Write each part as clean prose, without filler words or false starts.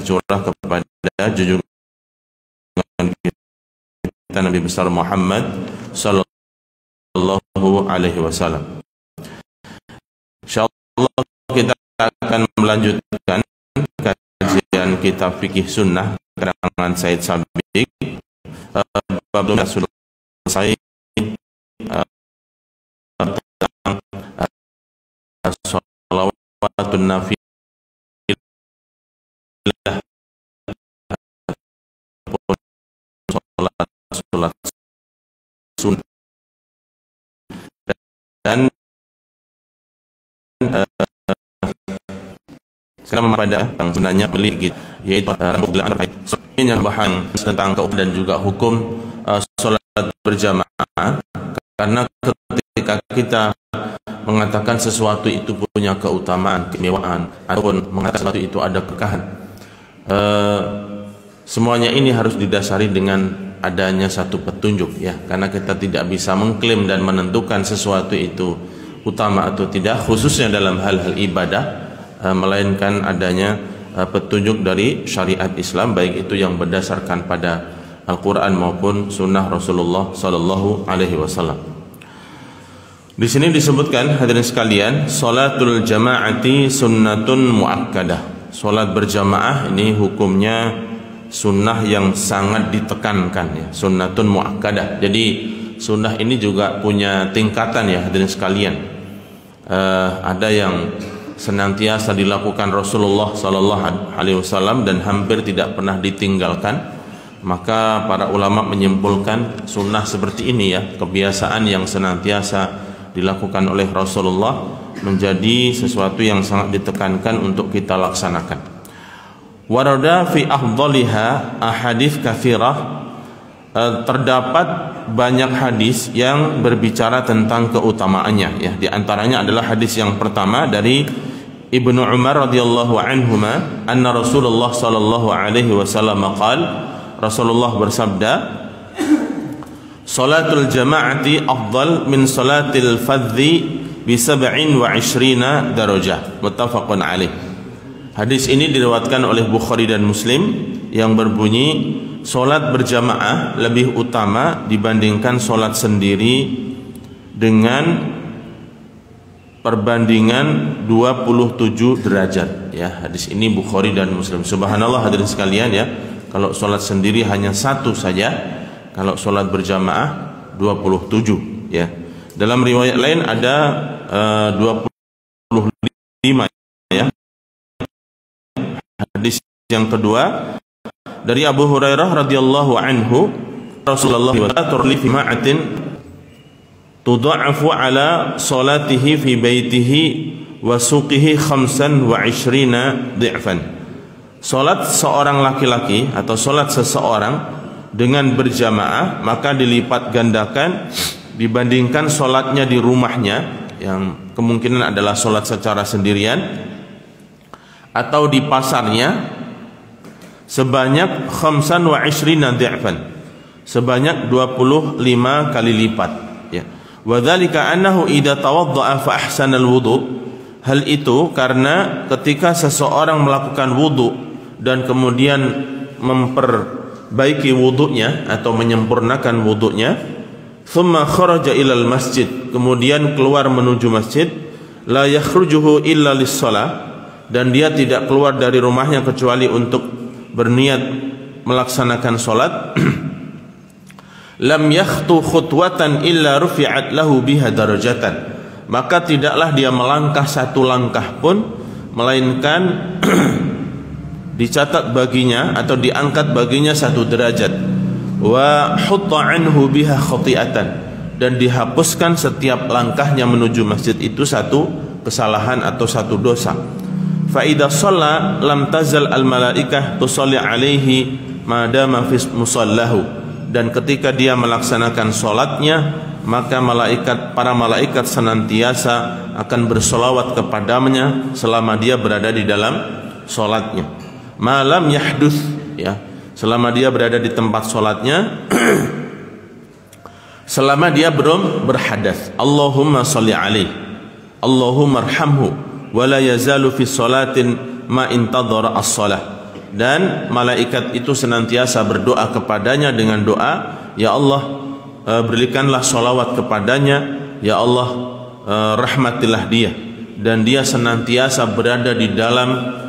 tercurah kepada junjungan kita Nabi besar Muhammad sallallahu alaihi wasallam. Insyaallah kita akan melanjutkan kajian kitab fikih sunnah karangan Said Sabiq. Bab sudah selesai tentang sholawatun nafilah, sholat sunnah, dan sekarang pada yang sebenarnya beli yaitu yang bahan tentang dan juga hukum sholat berjamaah, karena ketika kita mengatakan sesuatu itu punya keutamaan, kemewaan, ataupun mengatakan sesuatu itu ada kekahan, semuanya ini harus didasari dengan adanya satu petunjuk, ya, karena kita tidak bisa mengklaim dan menentukan sesuatu itu utama atau tidak, khususnya dalam hal-hal ibadah, melainkan adanya petunjuk dari syariat Islam, baik itu yang berdasarkan pada Al-Quran maupun Sunnah Rasulullah Sallallahu Alaihi Wasallam. Di sini disebutkan, hadirin sekalian, salatul jamaati sunnatun muakkadah. Salat berjamaah ini hukumnya sunnah yang sangat ditekankan, ya, sunnatun muakkadah. Jadi sunnah ini juga punya tingkatan, ya, hadirin sekalian. Ada yang senantiasa dilakukan Rasulullah Sallallahu Alaihi Wasallam dan hampir tidak pernah ditinggalkan. Maka para ulama menyimpulkan sunnah seperti ini, ya, kebiasaan yang senantiasa dilakukan oleh Rasulullah menjadi sesuatu yang sangat ditekankan untuk kita laksanakan. Warada fi afdaliha ahadits katsirah, terdapat banyak hadis yang berbicara tentang keutamaannya, ya. Di antaranya adalah hadis yang pertama dari Ibnu Umar radhiyallahu anhuma, anna Rasulullah sallallahu alaihi wasallam qala, Rasulullah bersabda, salatul jama'ati afdal min salatil fadhi bi 27 darajah, muttafaqun alaih. Hadis ini diriwayatkan oleh Bukhari dan Muslim yang berbunyi, salat berjamaah lebih utama dibandingkan salat sendiri dengan perbandingan 27 derajat, ya. Hadis ini Bukhari dan Muslim. Subhanallah, hadirin sekalian, ya. Kalau sholat sendiri hanya satu saja, kalau sholat berjamaah 27, ya. Dalam riwayat lain ada 25, ya. Hadis yang kedua dari Abu Hurairah radhiyallahu anhu, Rasulullah turli fi ma'atin tudha'afu ala salatihi fi baitihi wa suqihi 25 dhi'fan. Salat seorang laki-laki atau salat seseorang dengan berjamaah maka dilipat gandakan dibandingkan salatnya di rumahnya, yang kemungkinan adalah salat secara sendirian, atau di pasarnya, sebanyak 25 dhi'fan, sebanyak 25 kali lipat, ya. Wa dzalika annahu idza tawadda'a fa ahsana al-wudu', hal itu karena ketika seseorang melakukan wudu dan kemudian memperbaiki wudunya atau menyempurnakan wudunya, thumma kharaja ilal masjid, kemudian keluar menuju masjid, la yakhrujuhu illa lis-shalah, dan dia tidak keluar dari rumahnya kecuali untuk berniat melaksanakan salat, lam yakhtu khutwatan illa rufi'at lahu biha darajatan, maka tidaklah dia melangkah satu langkah pun melainkan dicatat baginya atau diangkat baginya satu derajat, wa hutta anhu biha khati'atan, dan dihapuskan setiap langkahnya menuju masjid itu satu kesalahan atau satu dosa. Fa idza shalla lam tazal al malaikah tusalli alaihi ma dama fi musallahu, dan ketika dia melaksanakan salatnya maka para malaikat senantiasa akan bersolawat kepadanya selama dia berada di dalam salatnya. Malam yahdus, ya, selama dia berada di tempat salatnya, selama dia belum berhadas. Allahumma sholli alaihi, Allahumma arhamhu, wa la yazalu fi salatin ma intadhara as-salah. dan malaikat itu senantiasa berdoa kepadanya dengan doa, ya Allah, berikanlah sholawat kepadanya, ya Allah, rahmatilah dia, dan dia senantiasa berada di dalam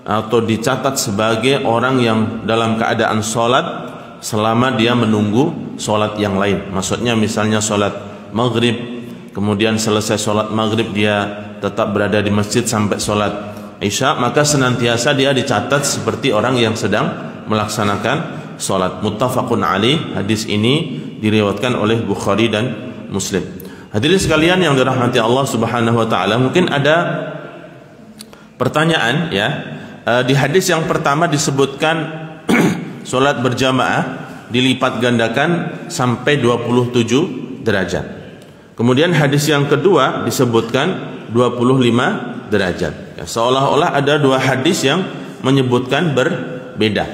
atau dicatat sebagai orang yang dalam keadaan sholat selama dia menunggu sholat yang lain. Maksudnya misalnya sholat maghrib, kemudian selesai sholat maghrib dia tetap berada di masjid sampai sholat isya, maka senantiasa dia dicatat seperti orang yang sedang melaksanakan sholat. Muttafaqun alaih. Hadis ini diriwayatkan oleh Bukhari dan Muslim. Hadirin sekalian yang dirahmati Allah Subhanahu wa taala, mungkin ada pertanyaan ya. Di hadis yang pertama disebutkan sholat berjamaah dilipat gandakan sampai 27 derajat. Kemudian hadis yang kedua disebutkan 25 derajat. Ya, seolah-olah ada dua hadis yang menyebutkan berbeda.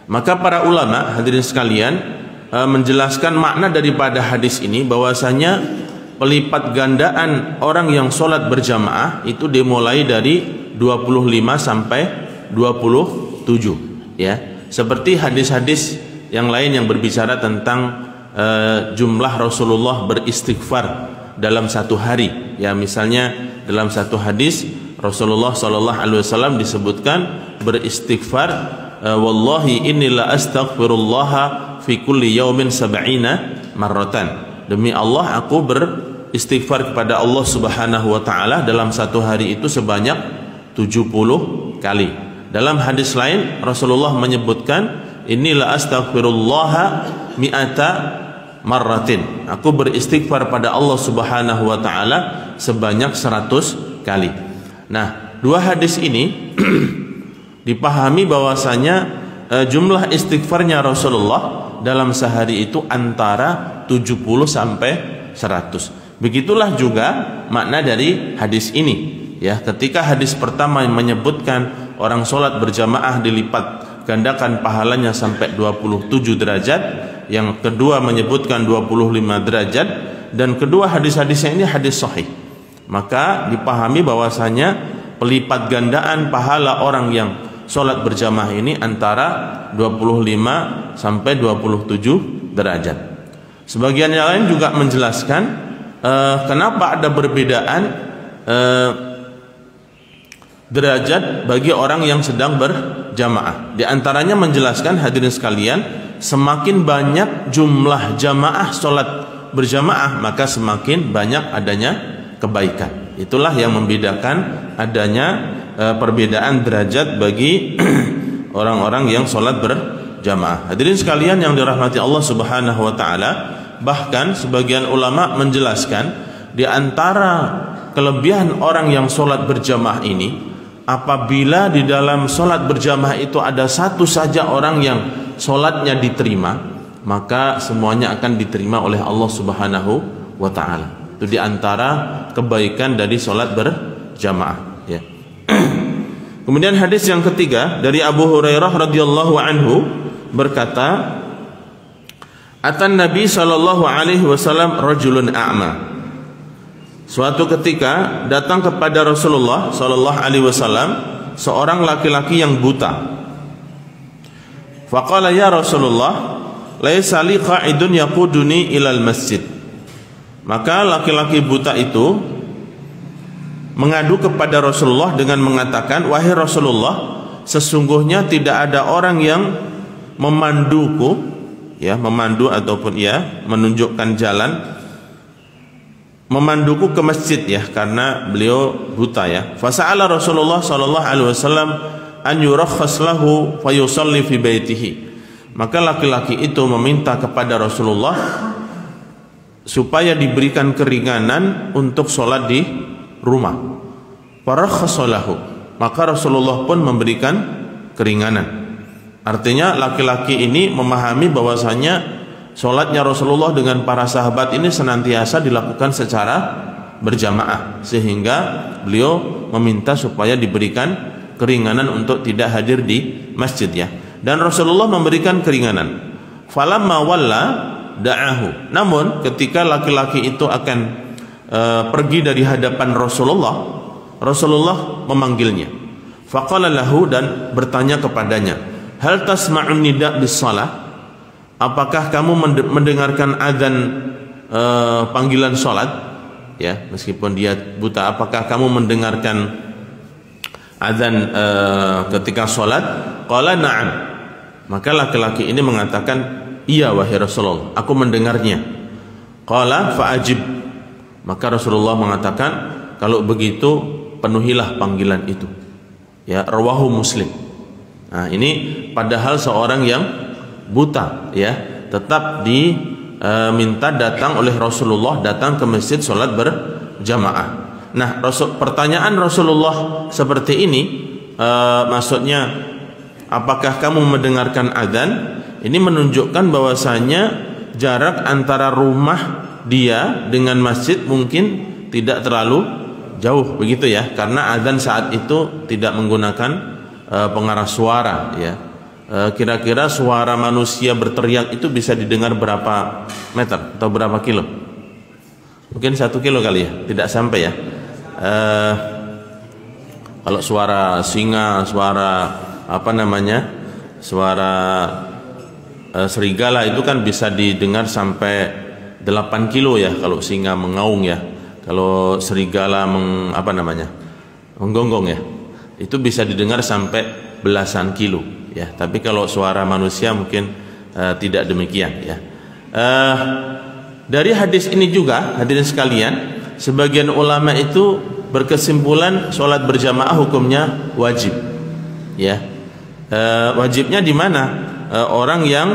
Maka para ulama hadirin sekalian menjelaskan makna daripada hadis ini, bahwasanya pelipat gandaan orang yang sholat berjamaah itu dimulai dari 25 sampai 27 ya. Seperti hadis-hadis yang lain yang berbicara tentang jumlah Rasulullah beristighfar dalam satu hari ya. Misalnya dalam satu hadis Rasulullah SAW disebutkan beristighfar, wallahi innila astaghfirullah fi kulli yaumin sab'ina marratan. Demi Allah, aku beristighfar kepada Allah Subhanahu wa taala dalam satu hari itu sebanyak 70 kali. Dalam hadis lain Rasulullah menyebutkan inilah astaghfirullah mi'ata marratin. Aku beristighfar pada Allah Subhanahu wa taala sebanyak 100 kali. Nah, dua hadis ini dipahami bahwasanya jumlah istighfarnya Rasulullah dalam sehari itu antara 70 sampai 100. Begitulah juga makna dari hadis ini. Ya, ketika hadis pertama menyebutkan orang sholat berjamaah dilipat gandakan pahalanya sampai 27 derajat, yang kedua menyebutkan 25 derajat, dan kedua hadis-hadisnya ini hadis sahih, maka dipahami bahwasanya pelipat gandaan pahala orang yang sholat berjamaah ini antara 25 sampai 27 derajat. Sebagian yang lain juga menjelaskan kenapa ada perbedaan derajat bagi orang yang sedang berjamaah. Di antaranya menjelaskan hadirin sekalian, semakin banyak jumlah jamaah sholat berjamaah, maka semakin banyak adanya kebaikan. Itulah yang membedakan adanya perbedaan derajat bagi orang-orang yang sholat berjamaah. Hadirin sekalian yang dirahmati Allah Subhanahu wa taala, bahkan sebagian ulama menjelaskan di antara kelebihan orang yang sholat berjamaah ini, apabila di dalam sholat berjamaah itu ada satu saja orang yang sholatnya diterima, maka semuanya akan diterima oleh Allah Subhanahu wa ta'ala. Itu di antara kebaikan dari sholat berjamaah ya. Kemudian hadis yang ketiga dari Abu Hurairah radhiyallahu anhu berkata, Atan Nabi sallallahu alaihi wasallam rajulun a'ma. Suatu ketika datang kepada Rasulullah sallallahu alaihi wasallam seorang laki-laki yang buta. Faqala ya Rasulullah, laisa li qa'idun yaquduni ilal masjid. Maka laki-laki buta itu mengadu kepada Rasulullah dengan mengatakan, wahai Rasulullah, sesungguhnya tidak ada orang yang memanduku, ya, memandu ataupun ya menunjukkan jalan, memanduku ke masjid, ya, karena beliau buta, ya. Fasa'ala Rasulullah sallallahu alaihi wasallam an yurakhas lahu fayusalli fi baitihi. Maka laki-laki itu meminta kepada Rasulullah supaya diberikan keringanan untuk sholat di rumah. Farakhasalahu. Maka Rasulullah pun memberikan keringanan. Artinya laki-laki ini memahami bahwasanya sholatnya Rasulullah dengan para sahabat ini senantiasa dilakukan secara berjamaah, sehingga beliau meminta supaya diberikan keringanan untuk tidak hadir di masjid, ya. Dan Rasulullah memberikan keringanan. Falamma walla da'ahu. Namun ketika laki-laki itu akan pergi dari hadapan Rasulullah, Rasulullah memanggilnya. Faqala lahu, dan bertanya kepadanya, hal tasma'un nida' bis shalah? Apakah kamu mendengarkan azan panggilan salat? Ya, meskipun dia buta, apakah kamu mendengarkan azan ketika salat? Qala na'am. Maka laki-laki ini mengatakan, iya wahai Rasulullah, aku mendengarnya. Qala fa'ajib. Maka Rasulullah mengatakan, kalau begitu penuhilah panggilan itu. Ya, rawahu Muslim. Nah, ini padahal seorang yang buta, ya, tetap diminta datang oleh Rasulullah, datang ke masjid sholat berjamaah. Nah, pertanyaan Rasulullah seperti ini, maksudnya apakah kamu mendengarkan azan? Ini menunjukkan bahwasanya jarak antara rumah dia dengan masjid mungkin tidak terlalu jauh, begitu ya, karena azan saat itu tidak menggunakan pengarah suara, ya. Kira-kira suara manusia berteriak itu bisa didengar berapa meter atau berapa kilo? Mungkin 1 kilo kali ya, tidak sampai ya. Kalau suara singa, suara suara serigala itu kan bisa didengar sampai 8 kilo ya, kalau singa mengaung ya. Kalau serigala menggonggong ya, itu bisa didengar sampai belasan kilo ya. Tapi kalau suara manusia mungkin tidak demikian ya. Dari hadis ini juga, hadirin sekalian, sebagian ulama itu berkesimpulan sholat berjamaah hukumnya wajib ya. Wajibnya di mana? Orang yang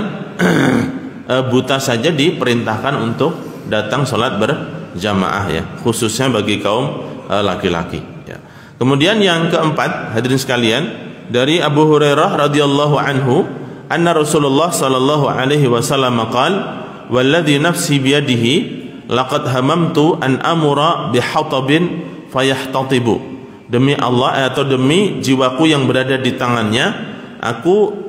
buta saja diperintahkan untuk datang sholat berjamaah ya, khususnya bagi kaum laki-laki ya. Kemudian yang keempat, hadirin sekalian, dari Abu Hurairah radhiyallahu anhu, anna Rasulullah sallallahu alaihi wasallam qala, walladzi nafsi biyadihi laqad hamamtu an amura bihatabin fayahtatibu. Demi Allah, atau demi jiwaku yang berada di tangannya, aku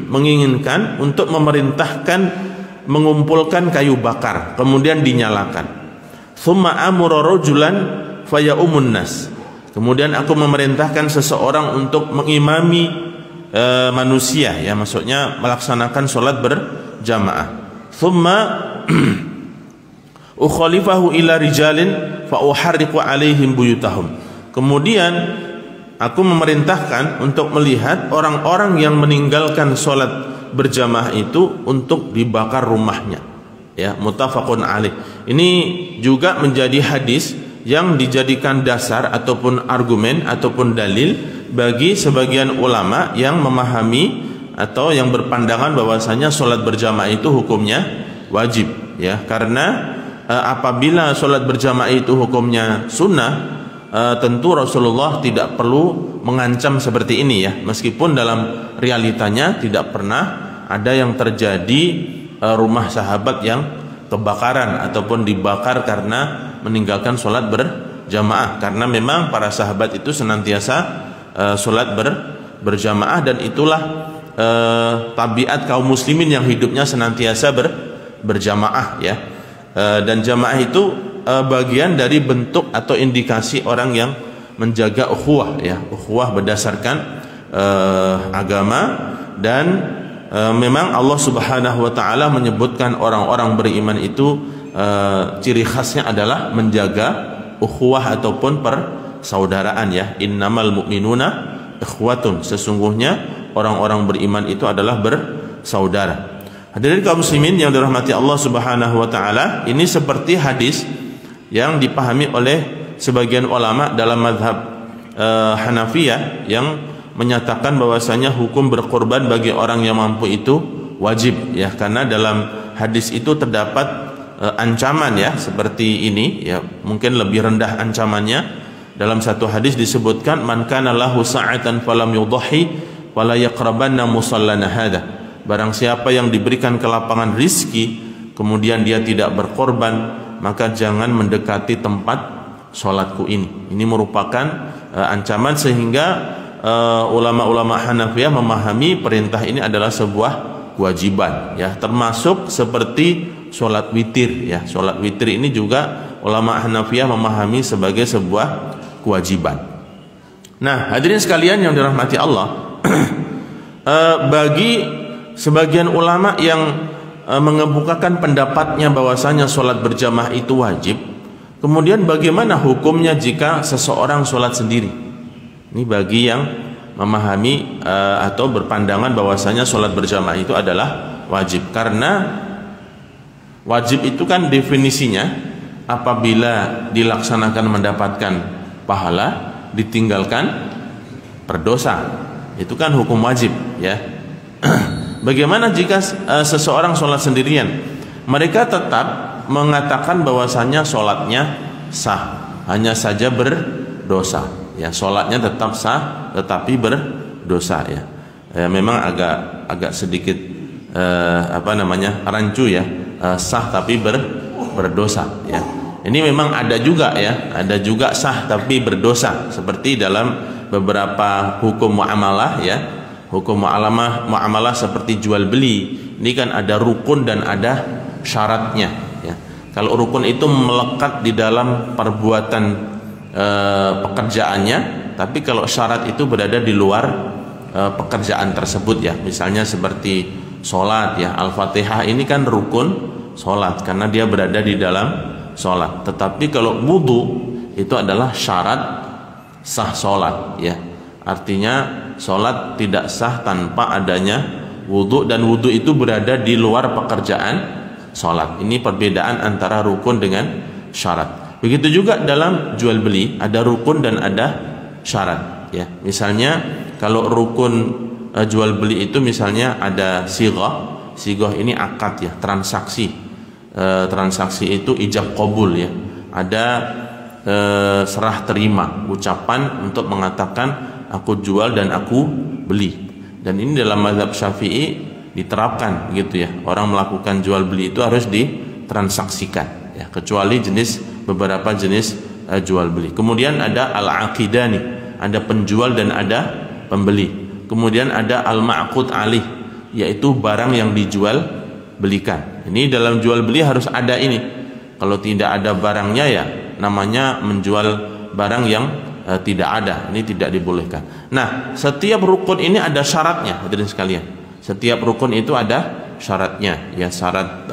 menginginkan untuk memerintahkan mengumpulkan kayu bakar kemudian dinyalakan. Tsumma amura rajulan fayaumun nas. Kemudian aku memerintahkan seseorang untuk mengimami manusia ya, maksudnya melaksanakan sholat berjamaah. Tsumma ukhalifahu ila rijalin fa uharriqu alaihim buyutahum. Kemudian aku memerintahkan untuk melihat orang-orang yang meninggalkan sholat berjamaah itu untuk dibakar rumahnya ya, muttafaqun alaih. Ini juga menjadi hadis yang dijadikan dasar ataupun argumen ataupun dalil bagi sebagian ulama yang memahami atau yang berpandangan bahwasanya sholat berjamaah itu hukumnya wajib ya, karena apabila sholat berjamaah itu hukumnya sunnah, tentu Rasulullah tidak perlu mengancam seperti ini ya, meskipun dalam realitanya tidak pernah ada yang terjadi rumah sahabat yang kebakaran ataupun dibakar karena meninggalkan sholat berjamaah, karena memang para sahabat itu senantiasa sholat berjamaah, dan itulah tabiat kaum muslimin yang hidupnya senantiasa berjamaah ya. Dan jamaah itu bagian dari bentuk atau indikasi orang yang menjaga ukhuwah ya, ukhuwah berdasarkan agama. Dan memang Allah Subhanahu wa taala menyebutkan orang-orang beriman itu ciri khasnya adalah menjaga ukhuwah ataupun persaudaraan ya. Innamal mu'minuna ikhwatun, sesungguhnya orang-orang beriman itu adalah bersaudara. Hadirin kaum muslimin yang dirahmati Allah Subhanahu wa taala, ini seperti hadis yang dipahami oleh sebagian ulama dalam mazhab Hanafiyah yang menyatakan bahwasanya hukum berkorban bagi orang yang mampu itu wajib ya, karena dalam hadis itu terdapat ancaman ya seperti ini ya, mungkin lebih rendah ancamannya. Dalam satu hadis disebutkan, man kana lahu sa'atan falam yudhi fala yaqrabanna musallana hadha. Barang siapa yang diberikan kelapangan rizki kemudian dia tidak berkorban, maka jangan mendekati tempat sholatku ini. Ini merupakan ancaman, sehingga ulama-ulama Hanafiyah memahami perintah ini adalah sebuah kewajiban ya, termasuk seperti sholat witir ya. Sholat witir ini juga ulama Hanafiyah memahami sebagai sebuah kewajiban. Nah, hadirin sekalian yang dirahmati Allah, bagi sebagian ulama yang mengemukakan pendapatnya bahwasanya sholat berjamaah itu wajib, kemudian bagaimana hukumnya jika seseorang sholat sendiri? Ini bagi yang memahami atau berpandangan bahwasanya sholat berjamaah itu adalah wajib. Karena wajib itu kan definisinya apabila dilaksanakan mendapatkan pahala, ditinggalkan berdosa. Itu kan hukum wajib, ya. Bagaimana jika seseorang sholat sendirian? Mereka tetap mengatakan bahwasanya sholatnya sah, hanya saja berdosa. Ya, sholatnya tetap sah, tetapi berdosa. Ya, memang agak sedikit rancu ya, sah tapi berdosa. Ya, ini memang ada juga ya, ada juga sah tapi berdosa. Seperti dalam beberapa hukum muamalah ya. Hukum muamalah seperti jual beli, ini kan ada rukun dan ada syaratnya ya. Kalau rukun itu melekat di dalam perbuatan pekerjaannya, tapi kalau syarat itu berada di luar pekerjaan tersebut ya. Misalnya seperti sholat ya, Al-Fatihah ini kan rukun sholat karena dia berada di dalam sholat. Tetapi kalau wudu itu adalah syarat sah sholat ya. Artinya sholat tidak sah tanpa adanya wudu, dan wudu itu berada di luar pekerjaan sholat. Ini perbedaan antara rukun dengan syarat. Begitu juga dalam jual beli, ada rukun dan ada syarat ya. Misalnya kalau rukun jual beli itu misalnya ada sighah. Sighah ini akad ya, transaksi. Transaksi itu ijab qabul ya. Ada serah terima, ucapan untuk mengatakan aku jual dan aku beli. Dan ini dalam mazhab Syafi'i diterapkan gitu ya. Orang melakukan jual beli itu harus ditransaksikan ya, kecuali beberapa jenis jual beli. Kemudian ada al-aqidani, ada penjual dan ada pembeli. Kemudian ada al-ma'qud alih, yaitu barang yang dijual belikan. Ini dalam jual beli harus ada ini. Kalau tidak ada barangnya ya namanya menjual barang yang tidak ada, ini tidak dibolehkan. Nah, setiap rukun ini ada syaratnya, hadirin sekalian. Setiap rukun itu ada syaratnya, ya, syarat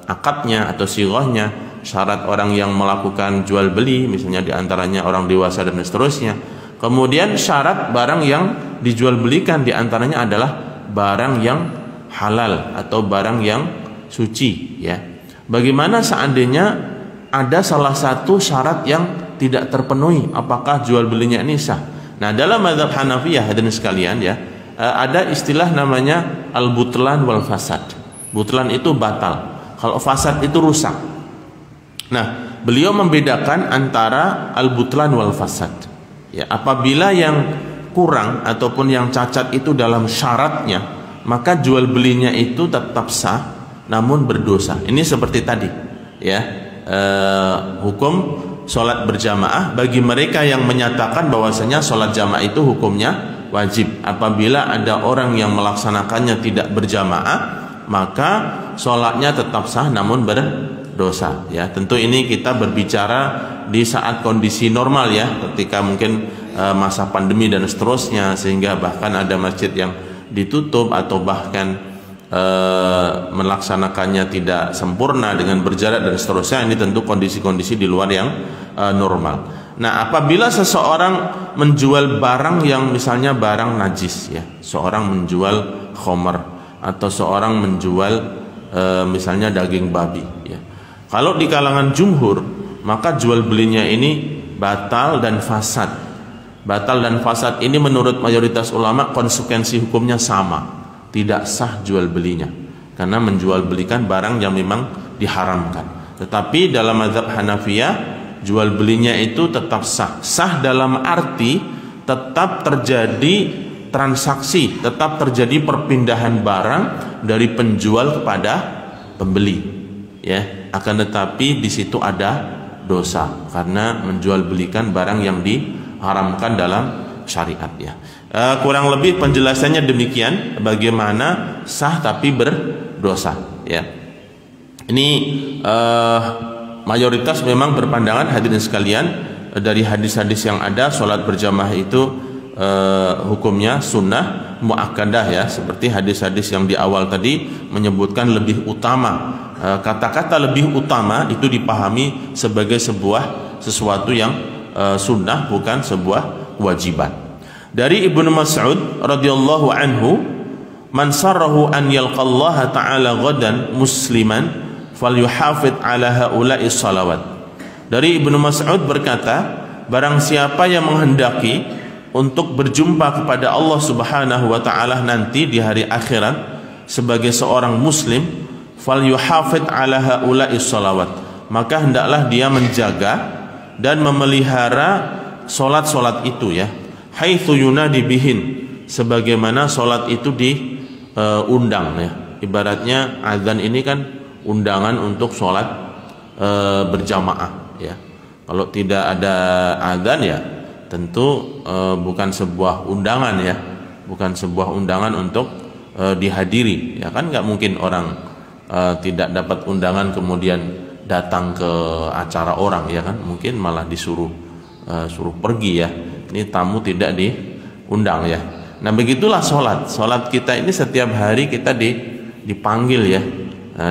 akadnya atau sighahnya, syarat orang yang melakukan jual beli, misalnya diantaranya orang dewasa dan seterusnya. Kemudian syarat barang yang dijual belikan, diantaranya adalah barang yang halal atau barang yang suci, ya. Bagaimana seandainya ada salah satu syarat yang tidak terpenuhi, apakah jual belinya ini sah? Nah, dalam mazhab Hanafiyah hadirin sekalian ya, ada istilah namanya al-butlan wal fasad. Butlan itu batal, kalau fasad itu rusak. Nah, beliau membedakan antara al-butlan wal fasad. Ya, apabila yang kurang ataupun yang cacat itu dalam syaratnya, maka jual belinya itu tetap sah namun berdosa. Ini seperti tadi ya, hukum sholat berjamaah bagi mereka yang menyatakan bahwasanya sholat jamaah itu hukumnya wajib. Apabila ada orang yang melaksanakannya tidak berjamaah, maka sholatnya tetap sah namun berdosa. Ya, tentu ini kita berbicara di saat kondisi normal ya, ketika mungkin masa pandemi dan seterusnya, sehingga bahkan ada masjid yang ditutup atau bahkan melaksanakannya tidak sempurna dengan berjarak dan seterusnya. Ini tentu kondisi-kondisi di luar yang normal. Nah, apabila seseorang menjual barang yang misalnya barang najis ya, seorang menjual khamar atau seorang menjual misalnya daging babi ya. Kalau di kalangan jumhur, maka jual belinya ini batal dan fasad. Batal dan fasad ini menurut mayoritas ulama konsekuensi hukumnya sama, tidak sah jual belinya karena menjual belikan barang yang memang diharamkan. Tetapi dalam mazhab Hanafiyah, jual belinya itu tetap sah. Sah dalam arti tetap terjadi transaksi, tetap terjadi perpindahan barang dari penjual kepada pembeli ya. Akan tetapi di situ ada dosa karena menjual belikan barang yang diharamkan dalam syariat ya. Kurang lebih penjelasannya demikian, bagaimana sah tapi berdosa ya. Ini mayoritas memang berpandangan hadirin sekalian dari hadis-hadis yang ada, sholat berjamaah itu hukumnya sunnah muakkadah ya, seperti hadis-hadis yang di awal tadi menyebutkan lebih utama. Kata-kata lebih utama itu dipahami sebagai sesuatu yang sunnah, bukan sebuah kewajiban. Dari Ibnu Mas'ud radhiyallahu anhu, man sarrahu an yalqallaha ta'ala ghadan musliman falyuhafid ala haula'i salawat. Dari Ibnu Mas'ud berkata, barang siapa yang menghendaki untuk berjumpa kepada Allah Subhanahu wa taala nanti di hari akhirat sebagai seorang muslim, falyuhafid ala haula'i salawat, maka hendaklah dia menjaga dan memelihara solat-solat itu ya, haitsu yunadi bihin, sebagaimana solat itu diundang ya. Ibaratnya azan ini kan undangan untuk solat berjamaah ya. Kalau tidak ada azan ya tentu bukan sebuah undangan ya, bukan sebuah undangan untuk dihadiri ya kan. Nggak mungkin orang tidak dapat undangan kemudian datang ke acara orang ya kan, mungkin malah suruh pergi ya. Ini tamu tidak diundang ya. Nah begitulah solat kita ini setiap hari kita dipanggil ya,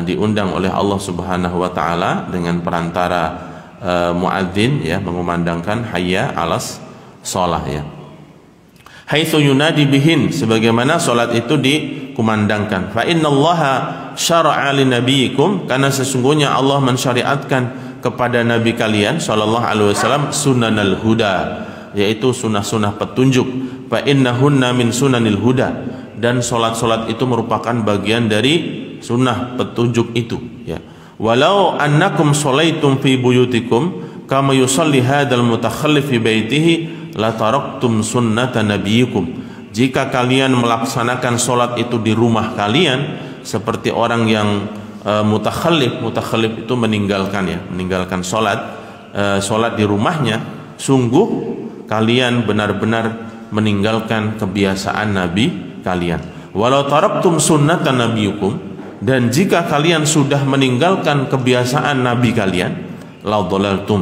diundang oleh Allah Subhanahu wa taala dengan perantara muadzin ya, mengumandangkan hayya 'alas shalah ya. Haitsu yunadi bihin, sebagaimana salat itu dikumandangkan. Fa innallaha syara'a li nabiyikum, karena sesungguhnya Allah mensyariatkan kepada nabi kalian sallallahu alaihi wasallam sunanal huda, yaitu sunah-sunah petunjuk. Fa innahunna min sunanil huda, dan salat-salat itu merupakan bagian dari sunnah petunjuk itu ya. Walau annakum sholaitum fi buyutikum kama yusalli hadzal mutakhallif fi baitihi la taraktum sunnata nabiyikum. Jika kalian melaksanakan solat itu di rumah kalian seperti orang yang mutakhallif itu meninggalkan solat di rumahnya, sungguh kalian benar-benar meninggalkan kebiasaan nabi kalian. Walau taraktum sunnata nabiyikum, dan jika kalian sudah meninggalkan kebiasaan nabi kalian, la dhalaltum,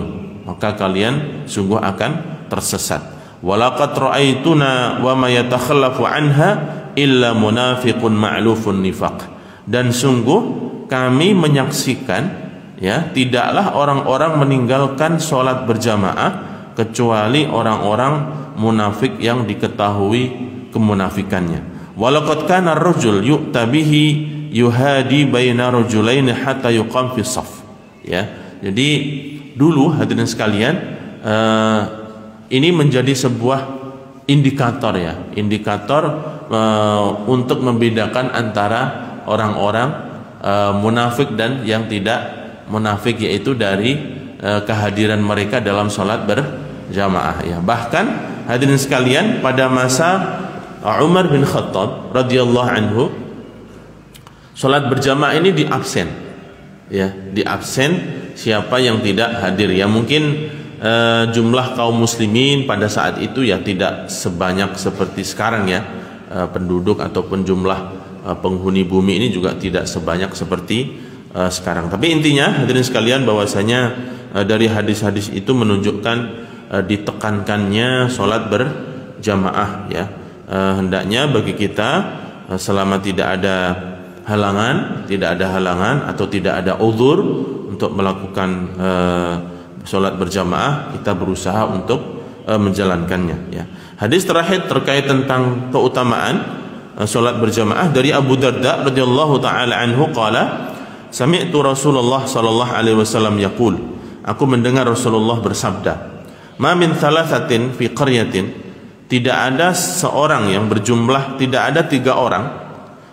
maka kalian sungguh akan tersesat. Walaqad ra'aituna wa ma yatakhallafu anha illa munafiqun ma'lufun nifaq. Dan sungguh kami menyaksikan ya, tidaklah orang-orang meninggalkan sholat berjamaah kecuali orang-orang munafik yang diketahui kemunafikannya. Walaqad kana ar-rajul yu'ta bihi yuhadi baina rajulaini hatta yuqam fi shaf. Ya, jadi dulu hadirin sekalian, ini menjadi sebuah indikator ya, untuk membedakan antara orang-orang munafik dan yang tidak munafik, yaitu dari kehadiran mereka dalam sholat berjamaah ya. Bahkan hadirin sekalian, pada masa Umar bin Khattab radhiyallahu anhu, sholat berjamaah ini diabsen ya, siapa yang tidak hadir ya. Mungkin jumlah kaum muslimin pada saat itu ya tidak sebanyak seperti sekarang ya, penduduk ataupun jumlah penghuni bumi ini juga tidak sebanyak seperti sekarang. Tapi intinya hadirin sekalian, bahwasanya dari hadis-hadis itu menunjukkan ditekankannya sholat berjamaah ya. Hendaknya bagi kita selama tidak ada halangan atau tidak ada uzur untuk melakukan sholat berjamaah, kita berusaha untuk menjalankannya ya. Hadis terakhir terkait tentang keutamaan sholat berjamaah dari Abu Darda radhiyallahu taala anhu qala, sami'tu Rasulullah sallallahu alaihi wasallam yaqul, aku mendengar Rasulullah bersabda, ma min thalathatin fi qaryatin, tidak ada seorang yang berjumlah, tidak ada 3 orang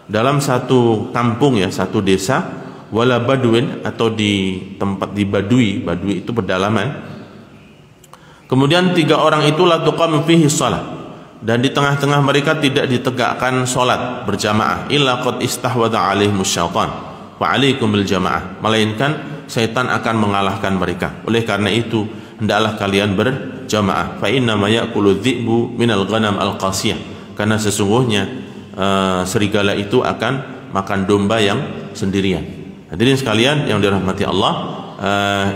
dalam satu kampung ya, satu desa, wala badwin, atau di tempat di badui itu pedalaman. Kemudian 3 orang itu la tuqam fihi shalah, dan di tengah-tengah mereka tidak ditegakkan salat berjamaah, illa qad istahwadha alaihimus syaitan wa alaikum bil jamaah, melainkan syaitan akan mengalahkan mereka. Oleh karena itu hendaklah kalian berjamaah. Fa inna ma ya'kulu dhi'bu minal ghanam al qasiyah, karena sesungguhnya serigala itu akan makan domba yang sendirian. Hadirin sekalian yang dirahmati Allah,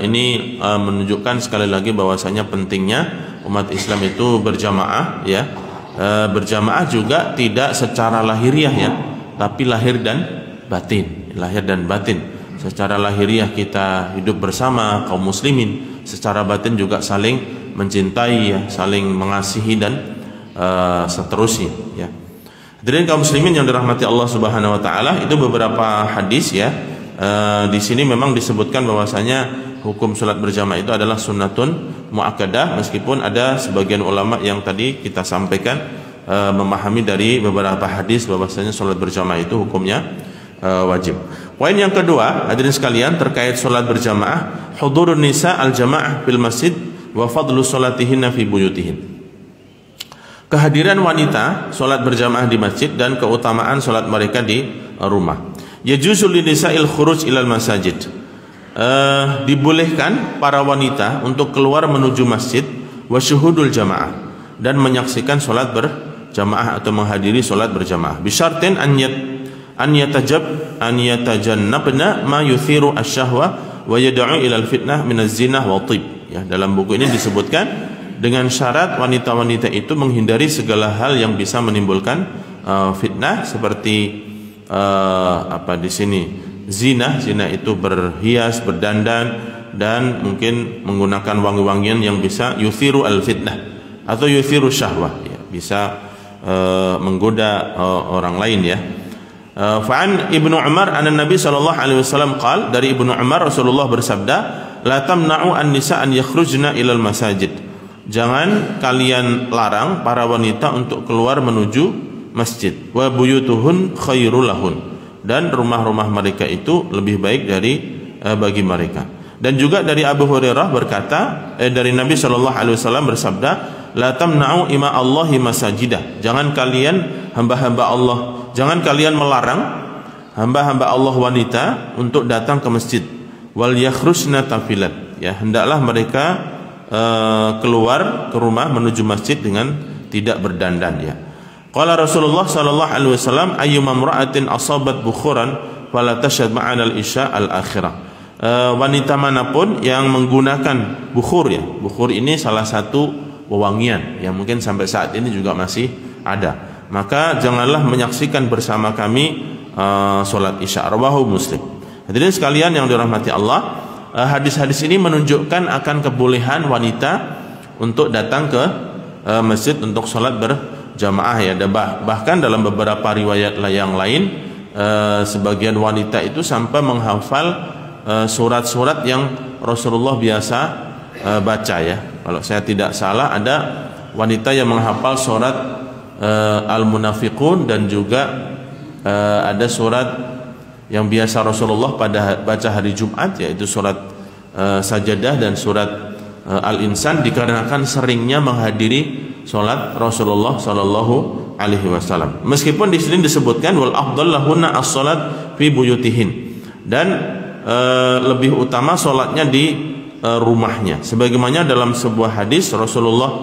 ini menunjukkan sekali lagi bahwasanya pentingnya umat Islam itu berjamaah ya, berjamaah juga tidak secara lahiriah ya, tapi lahir dan batin. Secara lahiriah kita hidup bersama kaum muslimin, secara batin juga saling mencintai ya, saling mengasihi dan seterusnya ya. Hadirin kaum muslimin yang dirahmati Allah Subhanahu wa taala, itu beberapa hadis ya. Di sini memang disebutkan bahwasanya hukum salat berjamaah itu adalah sunnatun muakkadah, meskipun ada sebagian ulama yang tadi kita sampaikan memahami dari beberapa hadis bahwasanya salat berjamaah itu hukumnya wajib. Poin yang kedua, hadirin sekalian, terkait salat berjamaah, hudurun nisa al-jamaah fil masjid wa fadlu salatihinna fi buyutihin. Kehadiran wanita salat berjamaah di masjid dan keutamaan salat mereka di rumah. Yajuzu linisa'il khuruj ilal masajid. Dibolehkan para wanita untuk keluar menuju masjid wa syuhudul jamaah, dan menyaksikan salat berjamaah atau menghadiri salat berjamaah. Bisyartin an yatajannabna ma yuthiru asyahwa wa yad'u ilal fitnah minaz zinah wa tib. Ya, dalam buku ini disebutkan dengan syarat wanita-wanita itu menghindari segala hal yang bisa menimbulkan fitnah, seperti di sini zina itu berhias, berdandan, dan mungkin menggunakan wangi-wangian yang bisa yuthiru al-fitnah atau yuthiru syahwah ya, bisa menggoda orang lain ya. Fa'an Ibnu Umar anna Nabi sallallahu alaihi wasallam qala, dari Ibnu Umar Rasulullah bersabda, la tamna'u an-nisa an yakhrujna ilal masajid. Jangan kalian larang para wanita untuk keluar menuju masjid. Wa buyutuhun khairul lahun, dan rumah-rumah mereka itu lebih baik bagi mereka. Dan juga dari Abu Hurairah berkata, dari Nabi sallallahu alaihi wasallam bersabda, la tamna'u ima Allahi masajidah. Jangan kalian hamba-hamba Allah, jangan kalian melarang hamba-hamba Allah wanita untuk datang ke masjid. Wal yakhrusna tafilat, ya, hendaklah mereka keluar ke rumah menuju masjid dengan tidak berdandan ya. Qala Rasulullah sallallahu alaihi wasallam, ayyuma imra'atin asabat bukhuran fala tashhad ma'ana al-isya al-akhirah. Wanita manapun yang menggunakan bukhur ya. Bukhur ini salah satu wewangian yang mungkin sampai saat ini juga masih ada. Maka janganlah menyaksikan bersama kami salat isya. Rawahu Muslim. Hadirin sekalian yang dirahmati Allah, hadis-hadis ini menunjukkan akan kebolehan wanita untuk datang ke masjid untuk salat berjamaah ya. Bahkan dalam beberapa riwayat yang lain, sebagian wanita itu sampai menghafal surat-surat yang Rasulullah biasa baca ya. Kalau saya tidak salah, ada wanita yang menghafal surat Al-Munafiqun, dan juga ada surat yang biasa Rasulullah baca hari Jumat, yaitu surat Sajadah dan surat Al-Insan, dikarenakan seringnya menghadiri salat Rasulullah sallallahu alaihi wasallam. Meskipun di sini disebutkan wal afdal lahunna as-salat fi buyutihin, dan lebih utama salatnya di rumahnya, sebagaimana dalam sebuah hadis Rasulullah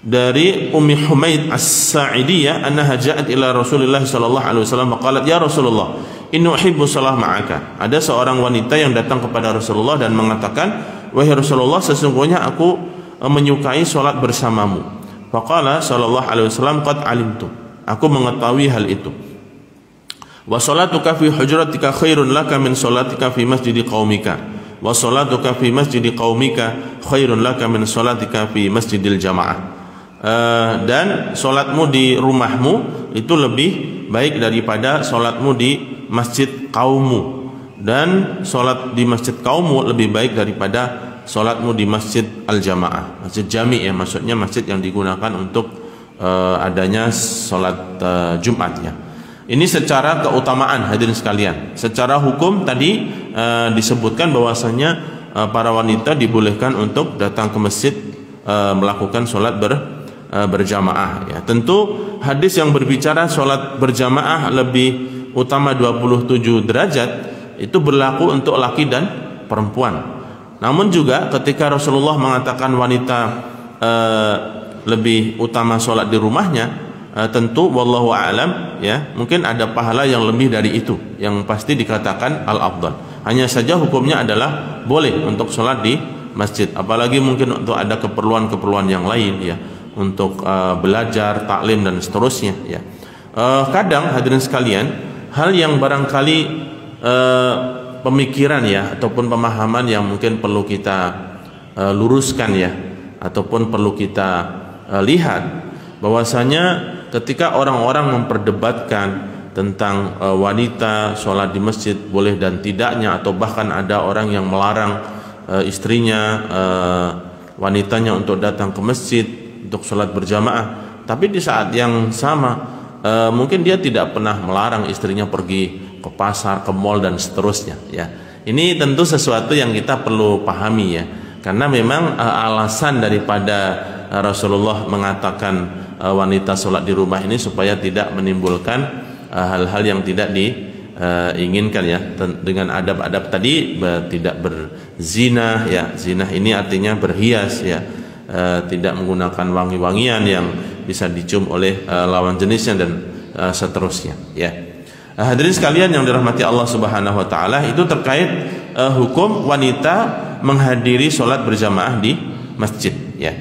dari Ummi Humaid As-Sa'idiyah annaha ja'at ila Rasulillah sallallahu alaihi wasallam faqalat ya Rasulullah inni uhibbu shalah ma'aka. Ada seorang wanita yang datang kepada Rasulullah dan mengatakan, wahai Rasulullah, sesungguhnya aku menyukai salat bersamamu. Faqala sallallahu alaihi wasallam qad alimtu, aku mengetahui hal itu. Wa salatuka fi hujratika khairun laka min salatika fi masjidi qaumika, wa salatuka fi masjidi qaumika khairun laka min salatika fi masjidil jamaah. Dan solatmu di rumahmu itu lebih baik daripada solatmu di masjid kaummu, dan solat di masjid kaummu lebih baik daripada solatmu di masjid al-jamaah, masjid jami ya, maksudnya masjid yang digunakan untuk adanya solat Jumat ya. Ini secara keutamaan hadirin sekalian. Secara hukum tadi disebutkan bahwasanya para wanita dibolehkan untuk datang ke masjid melakukan solat berjamaah ya. Tentu hadis yang berbicara sholat berjamaah lebih utama 27 derajat itu berlaku untuk laki dan perempuan. Namun juga ketika Rasulullah mengatakan wanita lebih utama sholat di rumahnya, tentu wallahu a'lam ya, mungkin ada pahala yang lebih dari itu yang pasti dikatakan al-afdal. Hanya saja hukumnya adalah boleh untuk sholat di masjid, apalagi mungkin untuk ada keperluan-keperluan yang lain ya. untuk belajar, taklim dan seterusnya ya. Kadang hadirin sekalian, hal yang barangkali pemikiran ya ataupun pemahaman yang mungkin perlu kita luruskan ya, ataupun perlu kita lihat bahwasanya ketika orang-orang memperdebatkan tentang wanita sholat di masjid boleh dan tidaknya, atau bahkan ada orang yang melarang istrinya, wanitanya untuk datang ke masjid untuk sholat berjamaah, tapi di saat yang sama mungkin dia tidak pernah melarang istrinya pergi ke pasar, ke mall dan seterusnya ya. Ini tentu sesuatu yang kita perlu pahami ya, karena memang alasan daripada Rasulullah mengatakan wanita sholat di rumah ini supaya tidak menimbulkan hal-hal yang tidak diinginkan ya, dengan adab-adab tadi, tidak berzina ya. Zina ini artinya berhias ya, tidak menggunakan wangi-wangian yang bisa dicium oleh lawan jenisnya dan seterusnya ya. Hadirin sekalian yang dirahmati Allah Subhanahu wa taala, itu terkait hukum wanita menghadiri sholat berjamaah di masjid ya.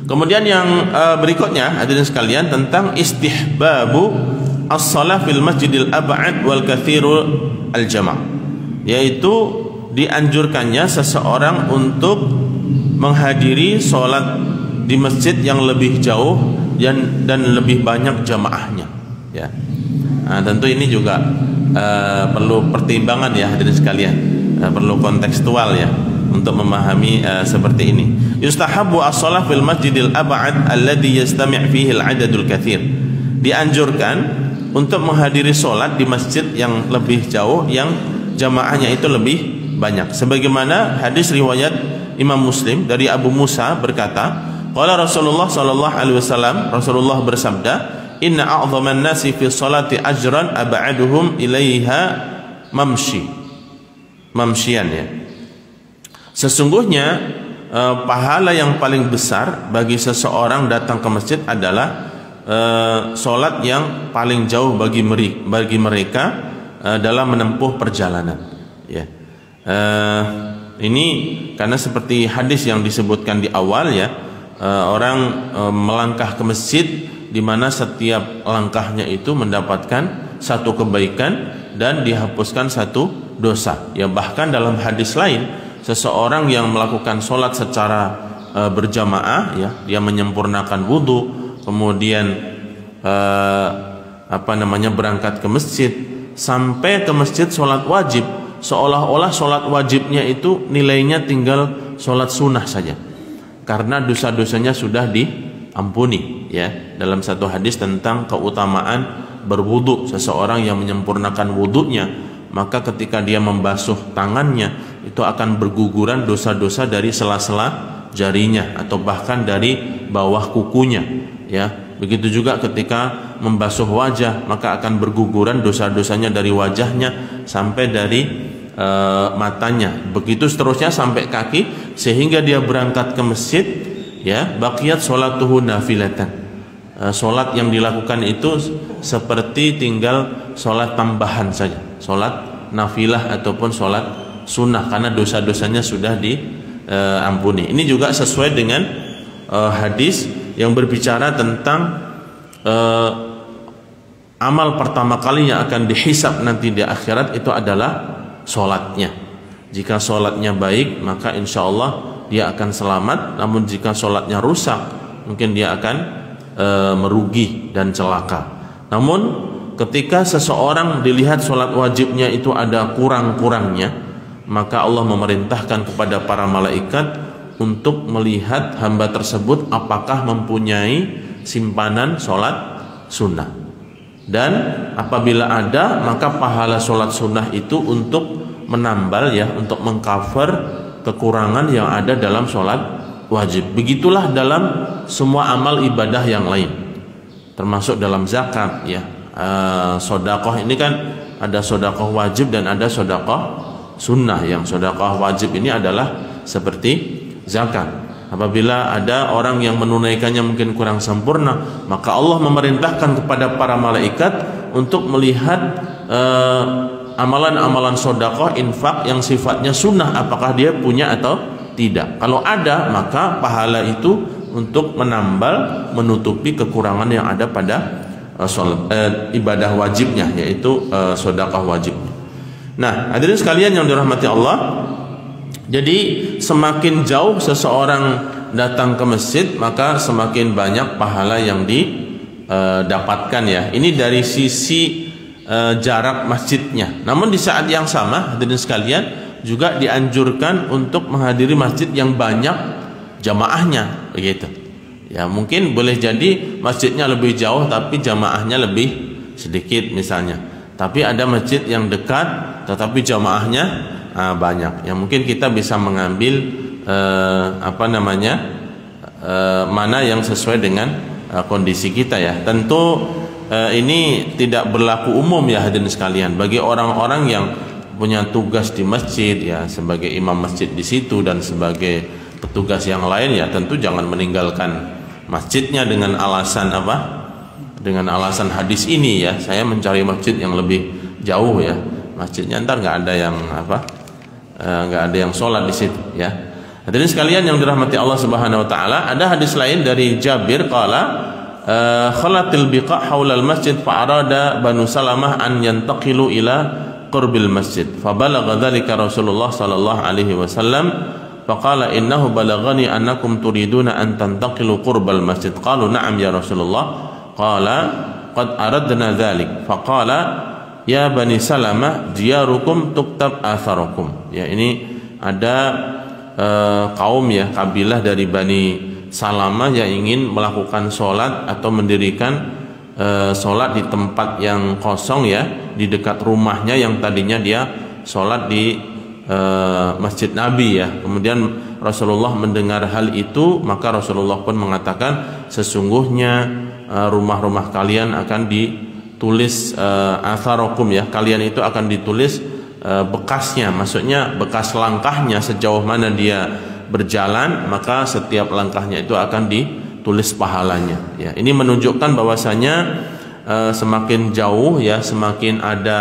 Kemudian yang berikutnya hadirin sekalian tentang istihbabu as-shalah fil masjidil ab'ad wal kathirul al-jama', yaitu dianjurkannya seseorang untuk menghadiri sholat di masjid yang lebih jauh dan lebih banyak jamaahnya ya. Nah, tentu ini juga perlu pertimbangan ya hadirin sekalian, perlu kontekstual ya untuk memahami seperti ini. Yustahabbu as-shalah fil masjidil ab'ad alladhi yastami' fihi al-'adadul kathir. Dianjurkan untuk menghadiri sholat di masjid yang lebih jauh, yang jamaahnya itu lebih banyak. Sebagaimana hadis riwayat Imam Muslim dari Abu Musa berkata, qala Rasulullah sallallahu alaihi wasallam, Rasulullah bersabda, inna a'dhaman nasi fi sholati ajran ab'aduhum ilaiha mamshiyan ya. Sesungguhnya pahala yang paling besar bagi seseorang datang ke masjid adalah sholat yang paling jauh bagi mereka dalam menempuh perjalanan ya. Ini karena seperti hadis yang disebutkan di awal ya, orang melangkah ke masjid di mana setiap langkahnya itu mendapatkan satu kebaikan dan dihapuskan satu dosa ya. Bahkan dalam hadis lain, seseorang yang melakukan sholat secara berjamaah ya, dia menyempurnakan wudhu, kemudian berangkat ke masjid, sampai ke masjid sholat wajib, seolah-olah sholat wajibnya itu nilainya tinggal sholat sunnah saja, karena dosa-dosanya sudah diampuni ya. Dalam satu hadis tentang keutamaan berwudu, seseorang yang menyempurnakan wudunya, maka ketika dia membasuh tangannya itu akan berguguran dosa-dosa dari sela-sela jarinya atau bahkan dari bawah kukunya ya. Begitu juga ketika membasuh wajah, maka akan berguguran dosa-dosanya dari wajahnya sampai dari matanya. Begitu seterusnya sampai kaki, sehingga dia berangkat ke masjid ya, baqiyat sholatuhu nafilatan. Sholat yang dilakukan itu seperti tinggal sholat tambahan saja, sholat nafilah ataupun sholat sunnah, karena dosa-dosanya sudah diampuni. Ini juga sesuai dengan hadis yang berbicara tentang amal pertama kali yang akan dihisab nanti di akhirat itu adalah sholatnya. Jika sholatnya baik, maka insya Allah dia akan selamat. Namun jika sholatnya rusak, mungkin dia akan merugi dan celaka. Namun ketika seseorang dilihat sholat wajibnya itu ada kurang-kurangnya, maka Allah memerintahkan kepada para malaikat untuk melihat hamba tersebut apakah mempunyai simpanan sholat sunnah, dan apabila ada, maka pahala sholat sunnah itu untuk menambal ya, untuk mengcover kekurangan yang ada dalam sholat wajib. Begitulah dalam semua amal ibadah yang lain, termasuk dalam zakat ya. Sodakoh ini kan ada sodakoh wajib dan ada sodakoh sunnah. Yang sodakoh wajib ini adalah seperti zakat. Apabila ada orang yang menunaikannya mungkin kurang sempurna, maka Allah memerintahkan kepada para malaikat untuk melihat amalan-amalan sodakoh, infak yang sifatnya sunnah, apakah dia punya atau tidak. Kalau ada, maka pahala itu untuk menutupi kekurangan yang ada pada ibadah wajibnya, yaitu sedekah wajibnya. Nah, hadirin sekalian yang dirahmati Allah, jadi semakin jauh seseorang datang ke masjid, maka semakin banyak pahala yang didapatkan ya. Ini dari sisi jarak masjidnya. Namun di saat yang sama, hadirin sekalian, juga dianjurkan untuk menghadiri masjid yang banyak jamaahnya, begitu. Ya, mungkin boleh jadi masjidnya lebih jauh tapi jamaahnya lebih sedikit misalnya. Tapi ada masjid yang dekat tetapi jamaahnya banyak. Ya, mungkin kita bisa mengambil mana yang sesuai dengan kondisi kita ya. Tentu ini tidak berlaku umum ya hadirin sekalian. Bagi orang-orang yang punya tugas di masjid ya, sebagai imam masjid di situ dan sebagai petugas yang lain ya, tentu jangan meninggalkan masjidnya dengan alasan apa? Dengan alasan hadis ini ya, saya mencari masjid yang lebih jauh ya. Masjidnya ntar nggak ada yang nggak ada yang sholat di situ ya. Hadirin sekalian yang dirahmati Allah Subhanahu Wa Taala, ada hadis lain dari Jabir qala khalatil biqa haulal masjid fa'arada Banu Salamah an yantaqilu ila qurbil masjid fabalagha dzalika Rasulullah sallallahu alaihi wasallam faqala innahu balaghani annakum turiduna an tantaqilu qurbal masjid qalu na'am ya Rasulullah qala qad aradna dzalik faqala ya Bani Salamah diyarukum tuktab atharukum. Ya, ini ada kaum ya, kabilah dari Bani Salamah yang ingin melakukan sholat atau mendirikan sholat di tempat yang kosong ya, di dekat rumahnya yang tadinya dia sholat di Masjid Nabi ya. Kemudian Rasulullah mendengar hal itu, maka Rasulullah pun mengatakan sesungguhnya rumah-rumah kalian akan ditulis atharokum ya, kalian itu akan ditulis bekasnya, maksudnya bekas langkahnya sejauh mana dia berjalan, maka setiap langkahnya itu akan ditulis pahalanya ya. Ini menunjukkan bahwasanya semakin jauh ya, semakin ada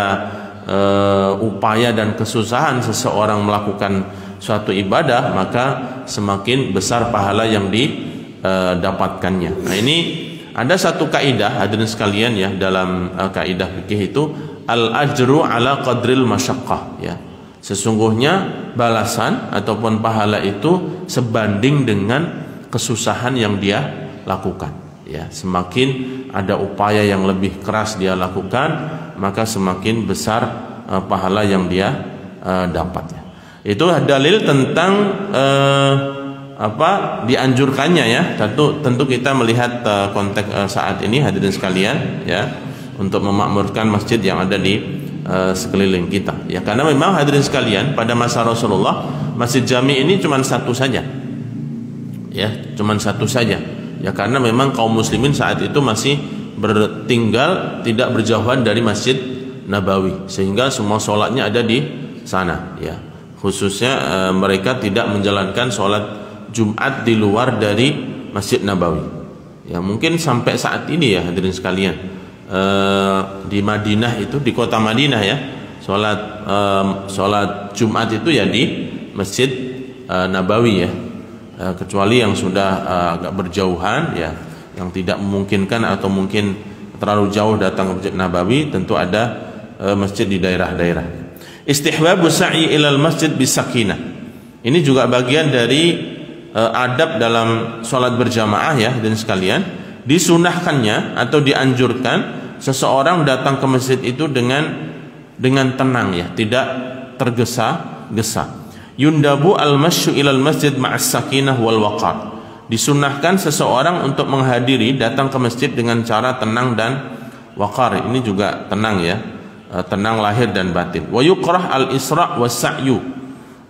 upaya dan kesusahan seseorang melakukan suatu ibadah, maka semakin besar pahala yang didapatkannya. Nah, ini ada satu kaidah hadirin sekalian ya, dalam kaidah fikih itu al ajru ala qadril masyaqqah ya. Sesungguhnya balasan ataupun pahala itu sebanding dengan kesusahan yang dia lakukan ya. Semakin ada upaya yang lebih keras dia lakukan, maka semakin besar pahala yang dia dapat ya. Itu dalil tentang dianjurkannya ya. Tentu kita melihat konteks saat ini hadirin sekalian ya, untuk memakmurkan masjid yang ada di sekeliling kita ya. Karena memang hadirin sekalian, pada masa Rasulullah masjid jami ini cuma satu saja ya, cuma satu saja ya, karena memang kaum muslimin saat itu masih bertinggal tidak berjauhan dari Masjid Nabawi, sehingga semua sholatnya ada di sana ya. Khususnya mereka tidak menjalankan sholat Jumat di luar dari Masjid Nabawi ya. Mungkin sampai saat ini ya hadirin sekalian, di Madinah itu, di kota Madinah ya, sholat Jumat itu ya di Masjid Nabawi ya. Kecuali yang sudah agak berjauhan ya, yang tidak memungkinkan atau mungkin terlalu jauh datang ke Masjid Nabawi, tentu ada masjid di daerah-daerah. Istihbabu sa'i ilal masjid bisakinah. Ini juga bagian dari adab dalam sholat berjamaah ya, dan sekalian disunahkannya atau dianjurkan seseorang datang ke masjid itu dengan tenang ya, tidak tergesa-gesa. Yundabu al-masyu ilal masjid ma'as sakinah wal waqar. Disunahkan seseorang untuk menghadiri, datang ke masjid dengan cara tenang dan waqar. Ini juga tenang ya, tenang lahir dan batin. Wa yukrah al-isra' was sa'yu.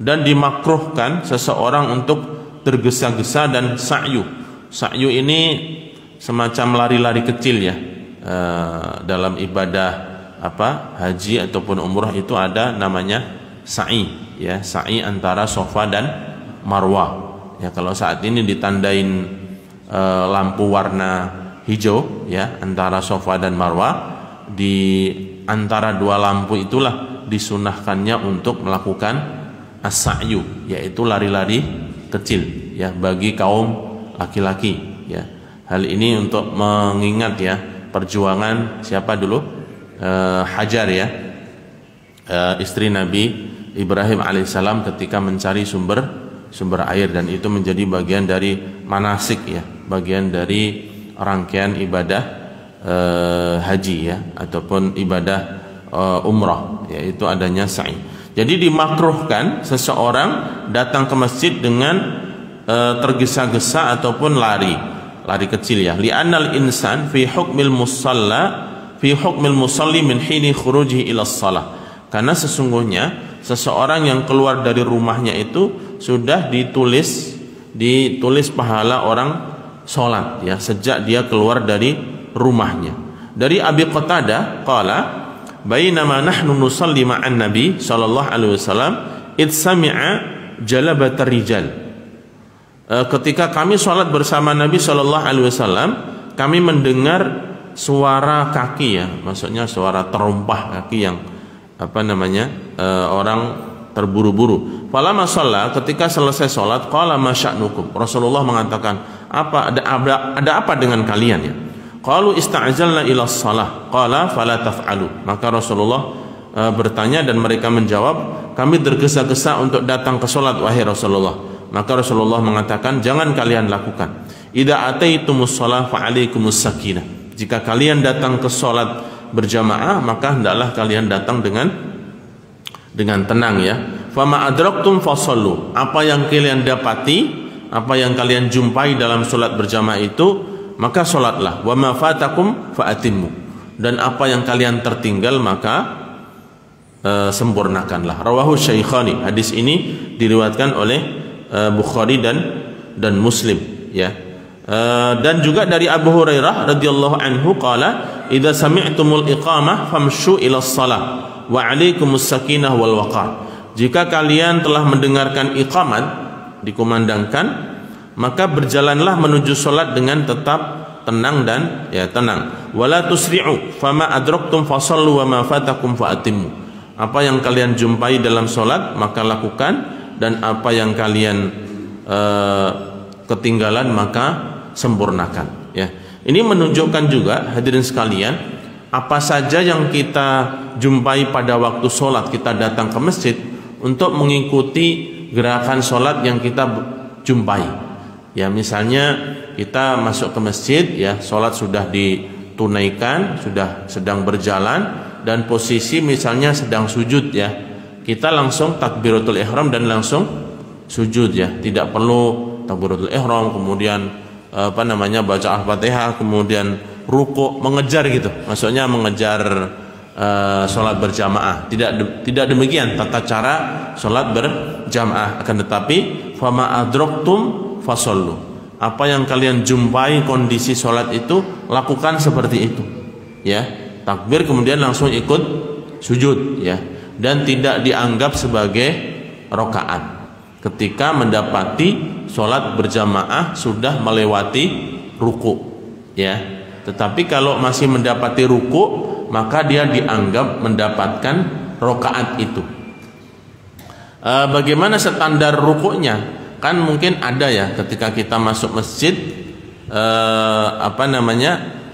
Dan dimakruhkan seseorang untuk tergesa-gesa dan sa'yu. Sa'yu ini semacam lari-lari kecil ya. Dalam ibadah haji ataupun umrah itu ada namanya sa'i ya, sa'i antara Safa dan Marwah ya. Kalau saat ini ditandain lampu warna hijau ya, antara Safa dan Marwah, di antara dua lampu itulah disunahkannya untuk melakukan as-sa'yu, yaitu lari-lari kecil ya, bagi kaum laki-laki, ya. Hal ini untuk mengingat ya perjuangan siapa dulu? Hajar ya, istri Nabi Ibrahim alaihissalam ketika mencari sumber air, dan itu menjadi bagian dari manasik ya, bagian dari rangkaian ibadah haji ya, ataupun ibadah umrah, yaitu adanya sa'i. Jadi dimakruhkan seseorang datang ke masjid dengan tergesa-gesa ataupun lari kecil ya. Li'annal insan fi hukmil musalli min hini khuruji ila shalah. Karena sesungguhnya seseorang yang keluar dari rumahnya itu sudah ditulis pahala orang sholat ya, sejak dia keluar dari rumahnya. Dari Abi Qatadah qala bainama nahnu nusalli ma'an nabi sallallahu alaihi wasallam id sami'a jalabatar rijal. Ketika kami sholat bersama Nabi sallallahu alaihi wasallam, kami mendengar suara kaki ya, maksudnya suara terompah kaki yang orang terburu-buru. Falamma shalla, ketika selesai sholat, qala ma sya'nukum. Rasulullah mengatakan, ada apa dengan kalian ya? Qalu ista'jalna ila shalah, qala fala taf'alu. Maka Rasulullah bertanya dan mereka menjawab, kami tergesa-gesa untuk datang ke sholat wahai Rasulullah. Maka Rasulullah mengatakan, jangan kalian lakukan. Idza ataitumus shalah fa'alaikumus sakinah. Jika kalian datang ke sholat berjamaah, maka hendaklah kalian datang dengan tenang ya. Fama adraktum fasallu. Apa yang kalian dapati, apa yang kalian jumpai dalam sholat berjamaah itu, maka sholatlah. Wa ma fatakum fa'atimmu. Dan apa yang kalian tertinggal, maka sempurnakanlah. Rawahu Syaikhani. Hadis ini diriwayatkan oleh Bukhari dan Muslim ya. Dan juga dari Abu Hurairah radhiyallahu anhu qala idza sami'tumul iqamah famshu ila shalah wa 'alaikumus sakinah wal waqar. Jika kalian telah mendengarkan iqamat dikumandangkan, maka berjalanlah menuju salat dengan tetap tenang dan tenang. Wala tusri'u fama adraktum fasallu wa ma fatakum fa'atimmu. Apa yang kalian jumpai dalam salat maka lakukan, dan apa yang kalian ketinggalan maka sempurnakan ya. Ini menunjukkan juga hadirin sekalian, apa saja yang kita jumpai pada waktu sholat, kita datang ke masjid untuk mengikuti gerakan sholat yang kita jumpai ya. Misalnya kita masuk ke masjid ya, sholat sudah ditunaikan, sudah sedang berjalan, dan posisi misalnya sedang sujud ya, kita langsung takbiratul ihram dan langsung sujud ya, tidak perlu takbiratul ihram kemudian baca Al-Fatihah kemudian ruku mengejar gitu, maksudnya mengejar sholat berjamaah. Tidak demikian tata cara sholat berjamaah, akan tetapi fama adraktum fasallu. Apa yang kalian jumpai kondisi sholat itu, lakukan seperti itu ya, takbir kemudian langsung ikut sujud ya, dan tidak dianggap sebagai rokaat ketika mendapati sholat berjamaah sudah melewati ruku ya. Tetapi kalau masih mendapati ruku, maka dia dianggap mendapatkan rokaat itu. Bagaimana standar rukunya? Kan mungkin ada ya, ketika kita masuk masjid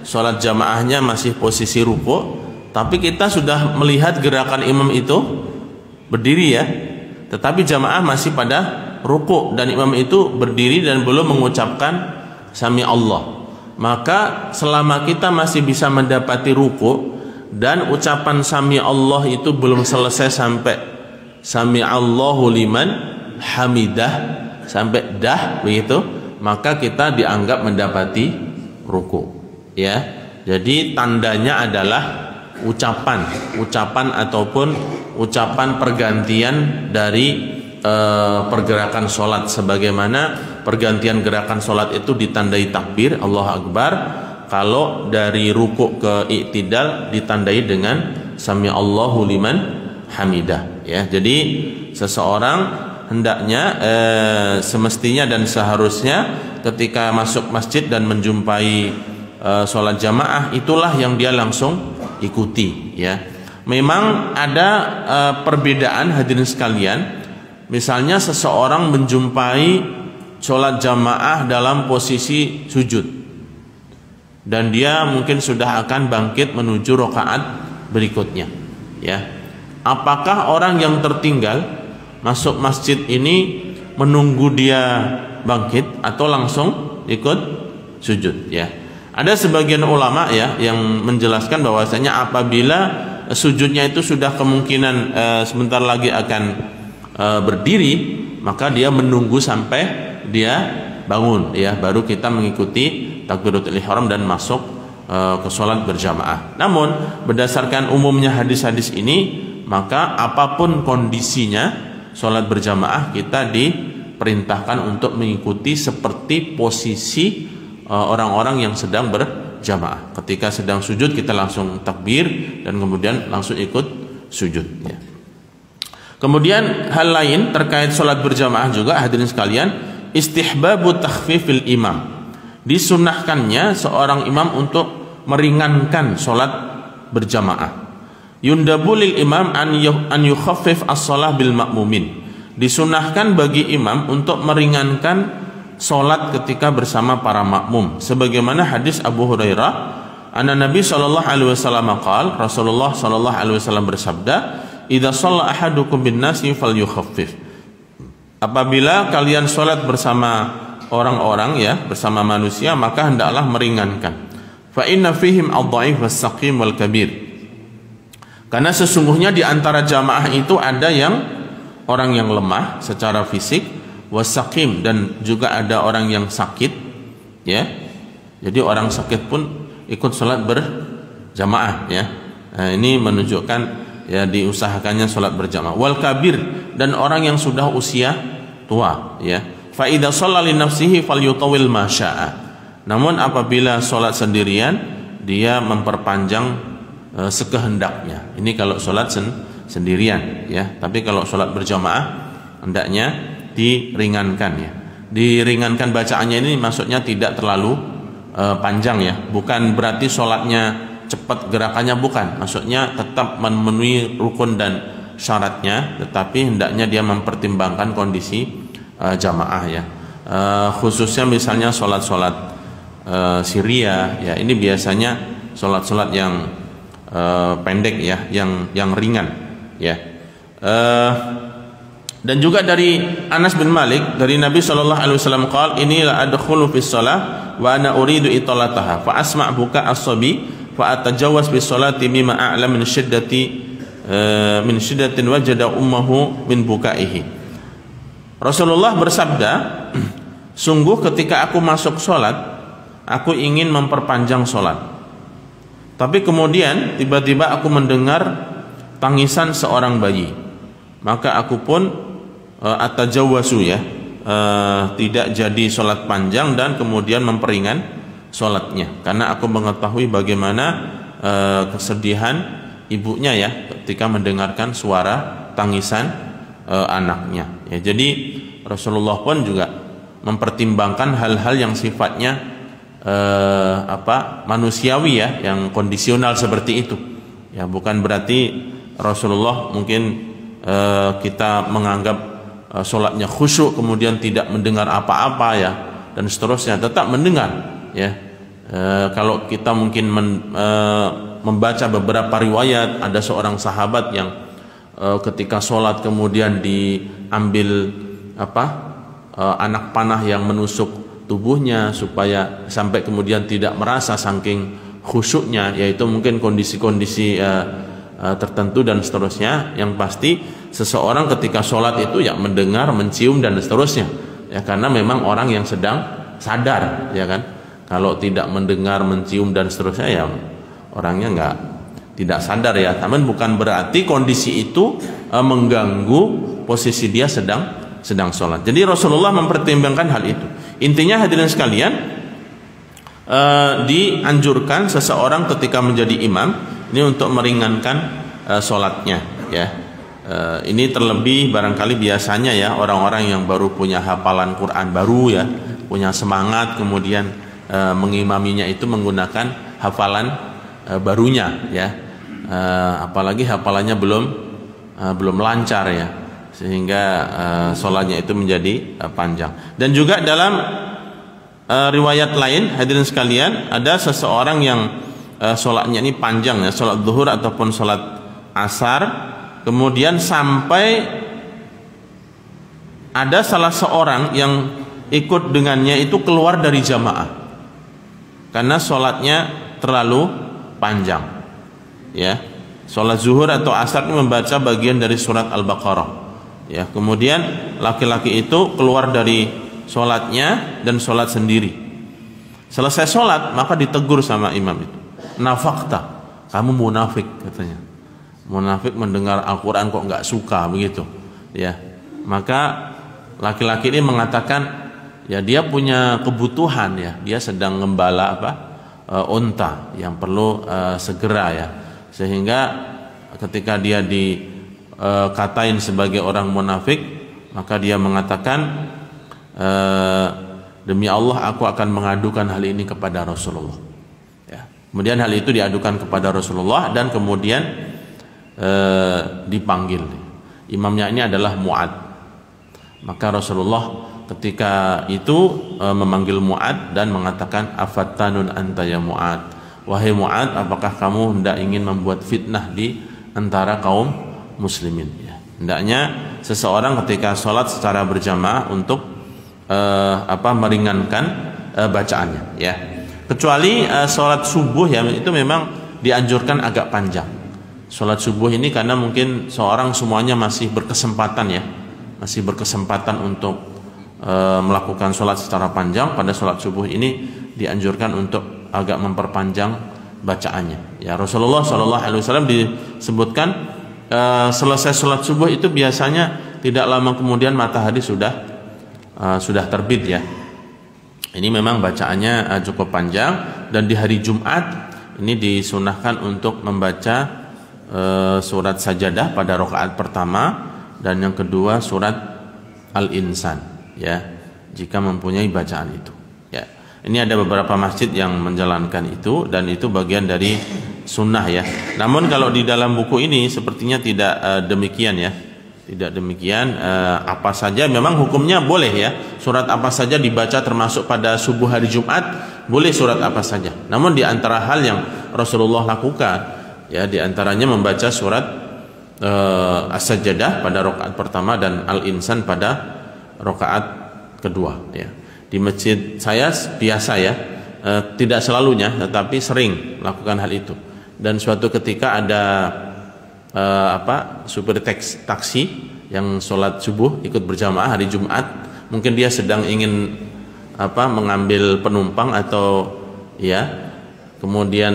sholat jamaahnya masih posisi ruku, tapi kita sudah melihat gerakan imam itu berdiri ya, tetapi jamaah masih pada ruku dan imam itu berdiri dan belum mengucapkan sami Allah. Maka selama kita masih bisa mendapati ruku dan ucapan sami Allah itu belum selesai sampai sami Allahu liman hamidah, sampai dah begitu, maka kita dianggap mendapati ruku ya. Jadi tandanya adalah ucapan ataupun ucapan pergantian dari pergerakan sholat, sebagaimana pergantian gerakan sholat itu ditandai takbir Allahu Akbar, kalau dari ruku ke i'tidal ditandai dengan sami Allahu liman hamidah ya. Jadi seseorang hendaknya semestinya dan seharusnya ketika masuk masjid dan menjumpai sholat jamaah, itulah yang dia langsung ikuti ya. Memang ada perbedaan hadirin sekalian. Misalnya seseorang menjumpai sholat jamaah dalam posisi sujud, dan dia mungkin sudah akan bangkit menuju rakaat berikutnya, ya. Apakah orang yang tertinggal masuk masjid ini menunggu dia bangkit atau langsung ikut sujud, ya? Ada sebagian ulama ya yang menjelaskan bahwasanya apabila sujudnya itu sudah kemungkinan sebentar lagi akan berdiri, maka dia menunggu sampai dia bangun, ya, baru kita mengikuti takbiratul ihram dan masuk ke sholat berjamaah. Namun berdasarkan umumnya hadis-hadis ini, maka apapun kondisinya sholat berjamaah kita diperintahkan untuk mengikuti seperti posisi orang-orang yang sedang berjamaah. Ketika sedang sujud kita langsung takbir dan kemudian langsung ikut sujud, ya. Kemudian hal lain terkait sholat berjamaah juga, hadirin sekalian, istihbabu takhfifil imam. Disunnahkannya seorang imam untuk meringankan sholat berjamaah. Yundabu lil imam an yukhaffif as-shalah bil ma'mumin. Disunnahkan bagi imam untuk meringankan sholat ketika bersama para makmum, sebagaimana hadis Abu Hurairah, anna Nabi sallallahu alaihi wasallam qaal, Rasulullah sallallahu alaihi wasallam bersabda, idza shalla ahadukum bin nasi falyukhaffif. Apabila kalian sholat bersama orang-orang, ya, bersama manusia, maka hendaklah meringankan. Fa inna fihim ad-dha'if was-saqim wal kabir. Karena sesungguhnya di antara jamaah itu ada yang orang yang lemah secara fisik, wasaqim, dan juga ada orang yang sakit, ya. Jadi orang sakit pun ikut sholat berjamaah, ya. Nah, ini menunjukkan ya diusahakannya sholat berjamaah. Wal kabir, dan orang yang sudah usia tua, ya. Fa idza shalla li nafsihi falyutawil ma syaa. Namun apabila sholat sendirian, dia memperpanjang sekehendaknya. Ini kalau sholat sendirian, ya. Tapi kalau sholat berjamaah hendaknya diringankan, ya. Diringankan bacaannya ini maksudnya tidak terlalu panjang, ya. Bukan berarti sholatnya cepat gerakannya, bukan. Maksudnya tetap memenuhi rukun dan syaratnya, tetapi hendaknya dia mempertimbangkan kondisi jamaah, ya. Khususnya misalnya sholat-sholat Syria, ya, ini biasanya sholat-sholat yang pendek, ya, yang ringan, ya. Dan juga dari Anas bin Malik dari Nabi sallallahu alaihi wasallam qaal, inni la adkhulu fis shalah wa ana uridu italataha fa asma' buka as-sabi fa atajawaz bis salati mimma a'lam min shiddatin wajada ummuhu min bukaihi. Rasulullah bersabda, sungguh ketika aku masuk salat, aku ingin memperpanjang salat. Tapi kemudian tiba-tiba aku mendengar tangisan seorang bayi, maka aku pun atajawwasu, ya, tidak jadi sholat panjang dan kemudian memperingan sholatnya, karena aku mengetahui bagaimana kesedihan ibunya, ya, ketika mendengarkan suara tangisan anaknya, ya. Jadi Rasulullah pun juga mempertimbangkan hal-hal yang sifatnya manusiawi, ya, yang kondisional seperti itu, ya. Bukan berarti Rasulullah mungkin kita menganggap sholatnya khusyuk kemudian tidak mendengar apa-apa, ya, dan seterusnya, tetap mendengar, ya. Kalau kita mungkin membaca beberapa riwayat, ada seorang sahabat yang ketika sholat kemudian diambil anak panah yang menusuk tubuhnya supaya sampai kemudian tidak merasa saking khusyuknya, yaitu mungkin kondisi-kondisi tertentu dan seterusnya. Yang pasti seseorang ketika sholat itu, ya, mendengar, mencium dan seterusnya, ya, karena memang orang yang sedang sadar, ya kan. Kalau tidak mendengar, mencium dan seterusnya, ya orangnya tidak sadar, ya. Namun bukan berarti kondisi itu mengganggu posisi dia sedang sholat. Jadi Rasulullah mempertimbangkan hal itu. Intinya hadirin sekalian, dianjurkan seseorang ketika menjadi imam ini untuk meringankan sholatnya, ya. Ini terlebih barangkali biasanya, ya, orang-orang yang baru punya hafalan Quran baru, ya, punya semangat, kemudian mengimaminya itu menggunakan hafalan barunya, ya. Apalagi hafalannya belum lancar, ya, sehingga sholatnya itu menjadi panjang. Dan juga dalam riwayat lain, hadirin sekalian, ada seseorang yang sholatnya ini panjang ya, sholat zuhur ataupun sholat asar, kemudian sampai ada salah seorang yang ikut dengannya itu keluar dari jamaah karena sholatnya terlalu panjang ya. Sholat zuhur atau asar ini membaca bagian dari surat Al-Baqarah ya. Kemudian laki-laki itu keluar dari sholatnya dan sholat sendiri. Selesai sholat maka ditegur sama imam itu, nafakta, kamu munafik katanya. Munafik mendengar Al-Quran kok nggak suka begitu ya. Maka laki-laki ini mengatakan ya dia punya kebutuhan ya, dia sedang gembala unta yang perlu segera ya, sehingga ketika dia dikatain sebagai orang munafik maka dia mengatakan demi Allah aku akan mengadukan hal ini kepada Rasulullah ya. Kemudian hal itu diadukan kepada Rasulullah dan kemudian dipanggil. Imamnya ini adalah Mu'ad. Maka Rasulullah ketika itu memanggil Mu'ad dan mengatakan afattanun anta ya Mu'ad, wahai Mu'ad, apakah kamu hendak ingin membuat fitnah di antara kaum muslimin ya. Hendaknya seseorang ketika sholat secara berjamaah untuk meringankan bacaannya ya. Kecuali sholat subuh ya, itu memang dianjurkan agak panjang. Sholat subuh ini karena mungkin seorang semuanya masih berkesempatan ya, masih berkesempatan untuk melakukan sholat secara panjang. Pada sholat subuh ini dianjurkan untuk agak memperpanjang bacaannya ya. Rasulullah SAW disebutkan selesai sholat subuh itu biasanya tidak lama kemudian matahari sudah terbit ya. Ini memang bacaannya cukup panjang. Dan di hari Jumat ini disunahkan untuk membaca surat sajadah pada rakaat pertama dan yang kedua surat Al-Insan ya, jika mempunyai bacaan itu ya. Ini ada beberapa masjid yang menjalankan itu dan itu bagian dari sunnah ya. Namun kalau di dalam buku ini sepertinya tidak demikian ya. Tidak demikian, apa saja memang hukumnya boleh ya. Surat apa saja dibaca termasuk pada subuh hari Jumat, boleh surat apa saja. Namun di antara hal yang Rasulullah lakukan ya, di antaranya membaca surat As-Sajdah pada rakaat pertama dan Al-Insan pada rakaat kedua ya. Di masjid saya biasa ya, tidak selalunya tetapi sering melakukan hal itu. Dan suatu ketika ada supir taksi yang sholat subuh ikut berjamaah hari Jumat, mungkin dia sedang ingin mengambil penumpang atau ya, kemudian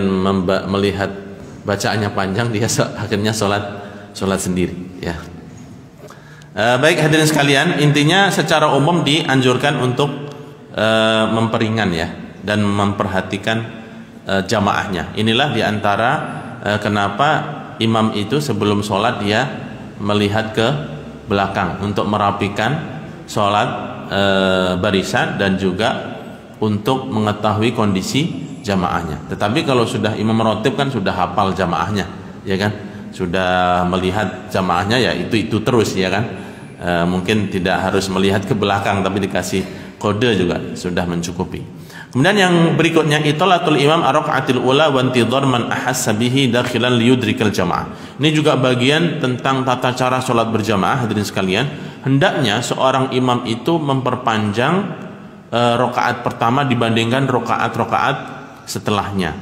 melihat bacaannya panjang, dia akhirnya sholat sendiri ya. Baik hadirin sekalian, intinya secara umum dianjurkan untuk memperingan ya dan memperhatikan jamaahnya. Inilah diantara kenapa imam itu sebelum sholat dia melihat ke belakang untuk merapikan sholat barisan dan juga untuk mengetahui kondisi jamaahnya. Tetapi kalau sudah imam rotib kan sudah hafal jamaahnya ya kan, sudah melihat jamaahnya ya itu terus ya kan. Mungkin tidak harus melihat ke belakang tapi dikasih kode juga sudah mencukupi. Kemudian yang berikutnya itolatul imam ar-raka'atil ula wa intidhar man ahassa bihi dakhilan liyudrikal jamaah. Ini juga bagian tentang tata cara sholat berjamaah hadirin sekalian. Hendaknya seorang imam itu memperpanjang rakaat pertama dibandingkan rakaat setelahnya.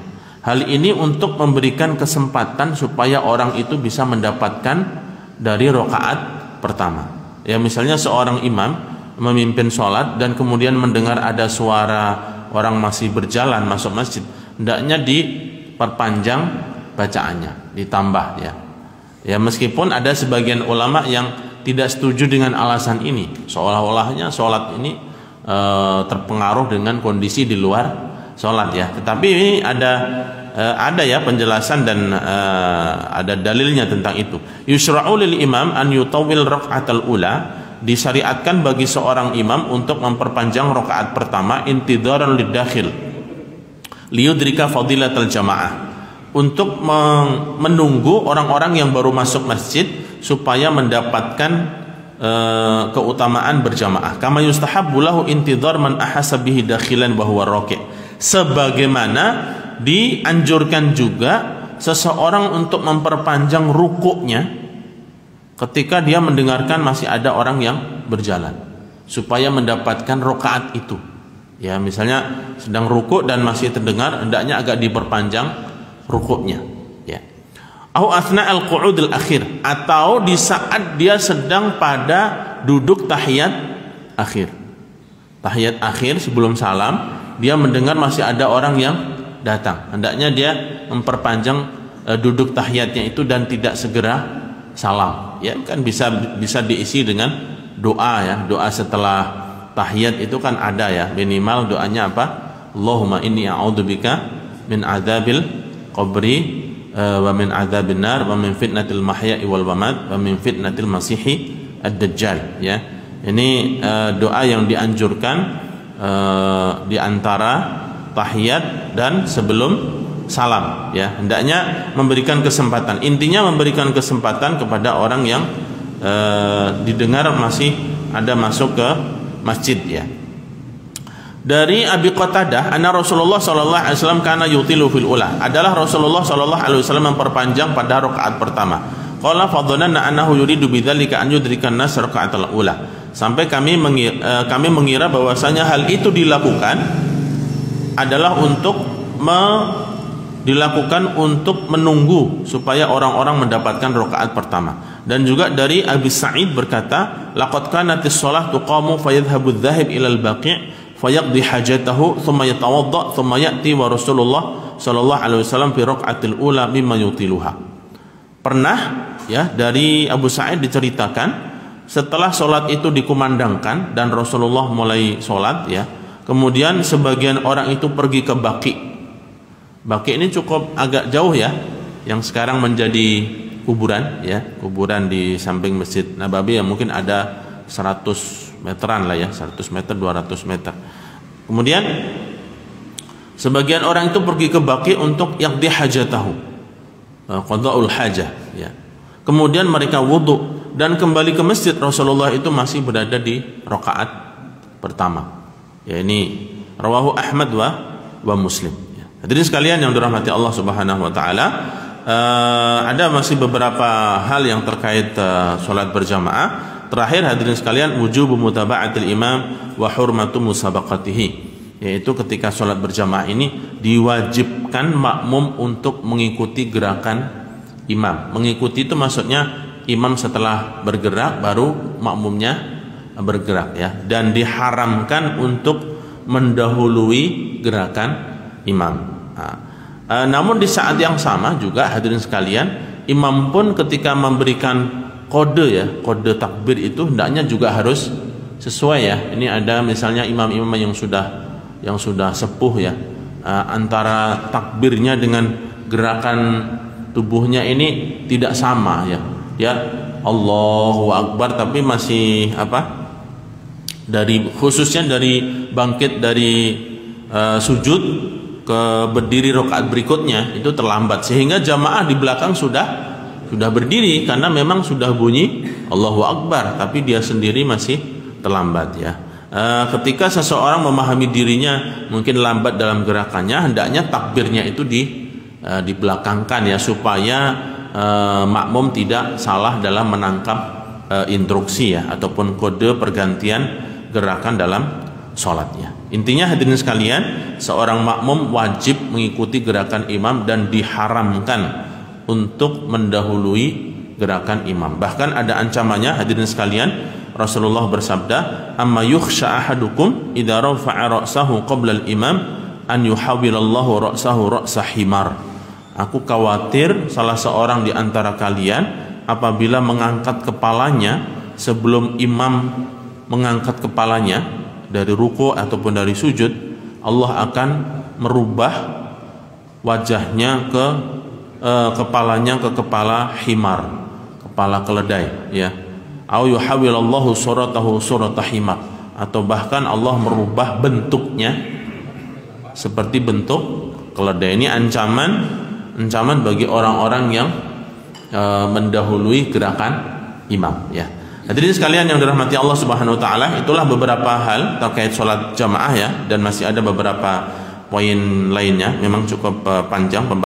Hal ini untuk memberikan kesempatan supaya orang itu bisa mendapatkan dari rakaat pertama. Ya misalnya seorang imam memimpin sholat dan kemudian mendengar ada suara orang masih berjalan masuk masjid, hendaknya diperpanjang bacaannya, ditambah ya. Ya meskipun ada sebagian ulama yang tidak setuju dengan alasan ini, seolah-olahnya sholat ini terpengaruh dengan kondisi di luar sholat ya. Tetapi ini ada ya penjelasan dan ada dalilnya tentang itu. Yusra'u lil imam an yutawwil rak'atal ula, disyariatkan bagi seorang imam untuk memperpanjang rakaat pertama intidharan lidakhil liyudrika fadilatal jamaah, untuk menunggu orang-orang yang baru masuk masjid supaya mendapatkan keutamaan berjamaah. Kama yustahabbu lahu intidhar man ahassa bihi dakhilan wa huwa raqi'. Sebagaimana dianjurkan juga seseorang untuk memperpanjang rukuknya ketika dia mendengarkan masih ada orang yang berjalan, supaya mendapatkan rakaat itu. Ya, misalnya sedang rukuk dan masih terdengar, hendaknya agak diperpanjang rukuknya. Ya. Au asna al-qu'ud al-akhir, atau di saat dia sedang pada duduk tahiyat akhir. Tahiyat akhir sebelum salam, dia mendengar masih ada orang yang datang. Hendaknya dia memperpanjang duduk tahiyatnya itu dan tidak segera salam. Ya, kan bisa diisi dengan doa ya. Doa setelah tahiyat itu kan ada ya, minimal doanya apa? Allahumma inni a'udzubika min adzabil qabri wa min adzabin nar wa min fitnatil mahya'i wal mamat wa min fitnatil masihi ad-dajjal ya. Ini doa yang dianjurkan di antara tahiyat dan sebelum salam ya. Hendaknya memberikan kesempatan. Intinya memberikan kesempatan kepada orang yang didengar masih ada masuk ke masjid ya. Dari Abi Qatadah, anna Rasulullah sallallahu alaihi wasallam kana yutilu fil ula. Adalah Rasulullah sallallahu alaihi wasallam memperpanjang pada rakaat pertama. Qala fadhanna annahu yuridu bidzalika an yudrikan nas rakaatul ula. Sampai kami mengira bahwasanya hal itu dilakukan adalah untuk dilakukan untuk menunggu supaya orang-orang mendapatkan rakaat pertama. Dan juga dari Abi Sa'id berkata, laqad kanatis shalah tuqamu fayadhhabu adh-dhahib ila al-baqi' fayaqdi hajatahu thumma yatawadda thumma ya'ti wa Rasulullah sallallahu alaihi wasallam fi raq'atil ula mimma yutiluha. Pernah ya dari Abu Sa'id diceritakan setelah sholat itu dikumandangkan dan Rasulullah mulai sholat ya, kemudian sebagian orang itu pergi ke Baqi'. Baqi' ini cukup agak jauh ya, yang sekarang menjadi kuburan ya, kuburan di samping Masjid Nabawi yang mungkin ada 100 meteran lah ya, 100 meter 200 meter. Kemudian sebagian orang itu pergi ke Baqi' untuk yaqdi hajatahu, qada'ul hajah ya. Kemudian mereka wudu dan kembali ke masjid. Rasulullah itu masih berada di rakaat pertama. Ya, ini rawahu Ahmad wa Muslim ya. Hadirin sekalian yang dirahmati Allah Subhanahu wa taala, ada masih beberapa hal yang terkait salat berjamaah. Terakhir hadirin sekalian, wujubu mutaba'atil imam wa hurmatu musabaqatihi, yaitu ketika sholat berjamaah ini diwajibkan makmum untuk mengikuti gerakan imam. Mengikuti itu maksudnya imam setelah bergerak baru makmumnya bergerak ya, dan diharamkan untuk mendahului gerakan imam. Namun di saat yang sama juga hadirin sekalian, imam pun ketika memberikan kode ya, kode takbir itu hendaknya juga harus sesuai ya. Ini ada misalnya imam-imam yang sudah sepuh ya, antara takbirnya dengan gerakan tubuhnya ini tidak sama ya. Ya, Allahu Akbar tapi masih khususnya dari bangkit dari sujud ke berdiri rakaat berikutnya itu terlambat, sehingga jamaah di belakang sudah berdiri karena memang sudah bunyi Allahu Akbar tapi dia sendiri masih terlambat ya. Ketika seseorang memahami dirinya mungkin lambat dalam gerakannya, hendaknya takbirnya itu dibelakangkan ya, supaya makmum tidak salah dalam menangkap instruksi ya ataupun kode pergantian gerakan dalam sholatnya. Intinya hadirin sekalian, seorang makmum wajib mengikuti gerakan imam dan diharamkan untuk mendahului gerakan imam. Bahkan ada ancamannya hadirin sekalian. Rasulullah bersabda, amma yukhsha ahadukum idza rafa'a ra'sahu qabla al-imam an yuhawwilallahu ra'sahu ra'sa himar. Aku khawatir salah seorang di antara kalian apabila mengangkat kepalanya sebelum imam mengangkat kepalanya dari ruku ataupun dari sujud, Allah akan merubah wajahnya kepalanya ke kepala himar, kepala keledai ya. Au yuhawwilallahu suratahu surata himar, atau bahkan Allah merubah bentuknya seperti bentuk keledai. Ini ancaman bagi orang-orang yang mendahului gerakan imam ya. Hadirin sekalian yang dirahmati Allah Subhanahu wa taala, itulah beberapa hal terkait sholat jamaah ya, dan masih ada beberapa poin lainnya. Memang cukup panjang